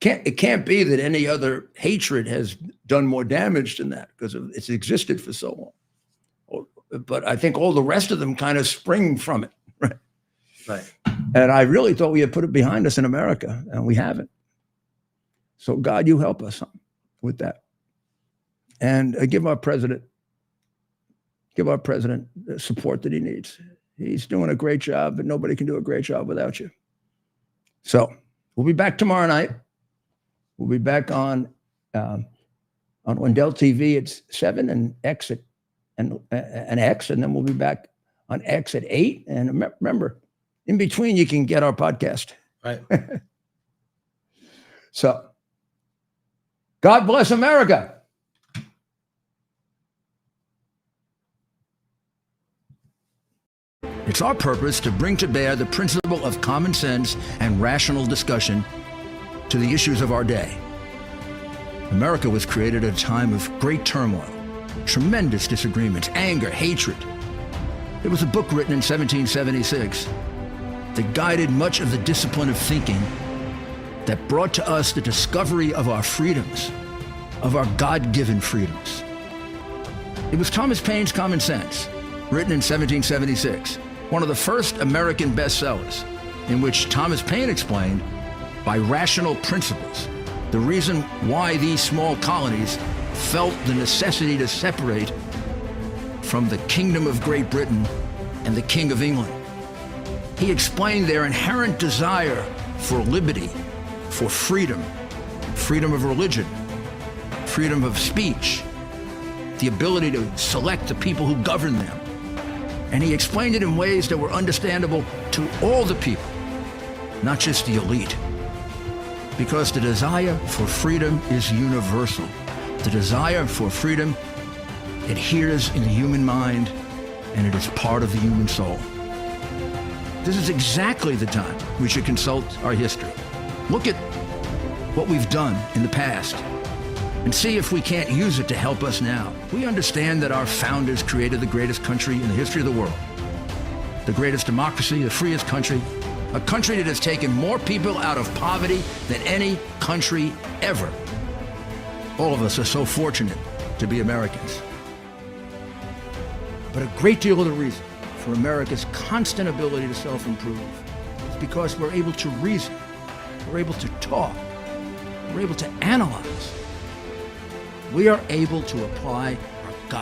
it can't be that any other hatred has done more damage than that, because it's existed for so long. But I think all the rest of them kind of spring from it. Right. Right. And I really thought we had put it behind us in America, and we haven't. So God, you help us with that. And give our president the support that he needs. He's doing a great job, but nobody can do a great job without you. So we'll be back tomorrow night. We'll be back on Wendell TV at 7 and X and X, and then we'll be back on X at 8. And remember, in between, you can get our podcast. Right. So, God bless America. It's our purpose to bring to bear the principle of common sense and rational discussion to the issues of our day. America was created at a time of great turmoil, tremendous disagreements, anger, hatred. There was a book written in 1776 that guided much of the discipline of thinking that brought to us the discovery of our freedoms, of our God-given freedoms. It was Thomas Paine's Common Sense, written in 1776, one of the first American bestsellers, in which Thomas Paine explained, by rational principles, the reason why these small colonies felt the necessity to separate from the Kingdom of Great Britain and the King of England. He explained their inherent desire for liberty, for freedom, freedom of religion, freedom of speech, the ability to select the people who govern them. And he explained it in ways that were understandable to all the people, not just the elite. Because the desire for freedom is universal. The desire for freedom adheres in the human mind, and it is part of the human soul. This is exactly the time we should consult our history. Look at what we've done in the past and see if we can't use it to help us now. We understand that our founders created the greatest country in the history of the world, the greatest democracy, the freest country, a country that has taken more people out of poverty than any country ever. All of us are so fortunate to be Americans. But a great deal of the reason for America's constant ability to self-improve is because we're able to reason, we're able to talk, we're able to analyze. We are able to apply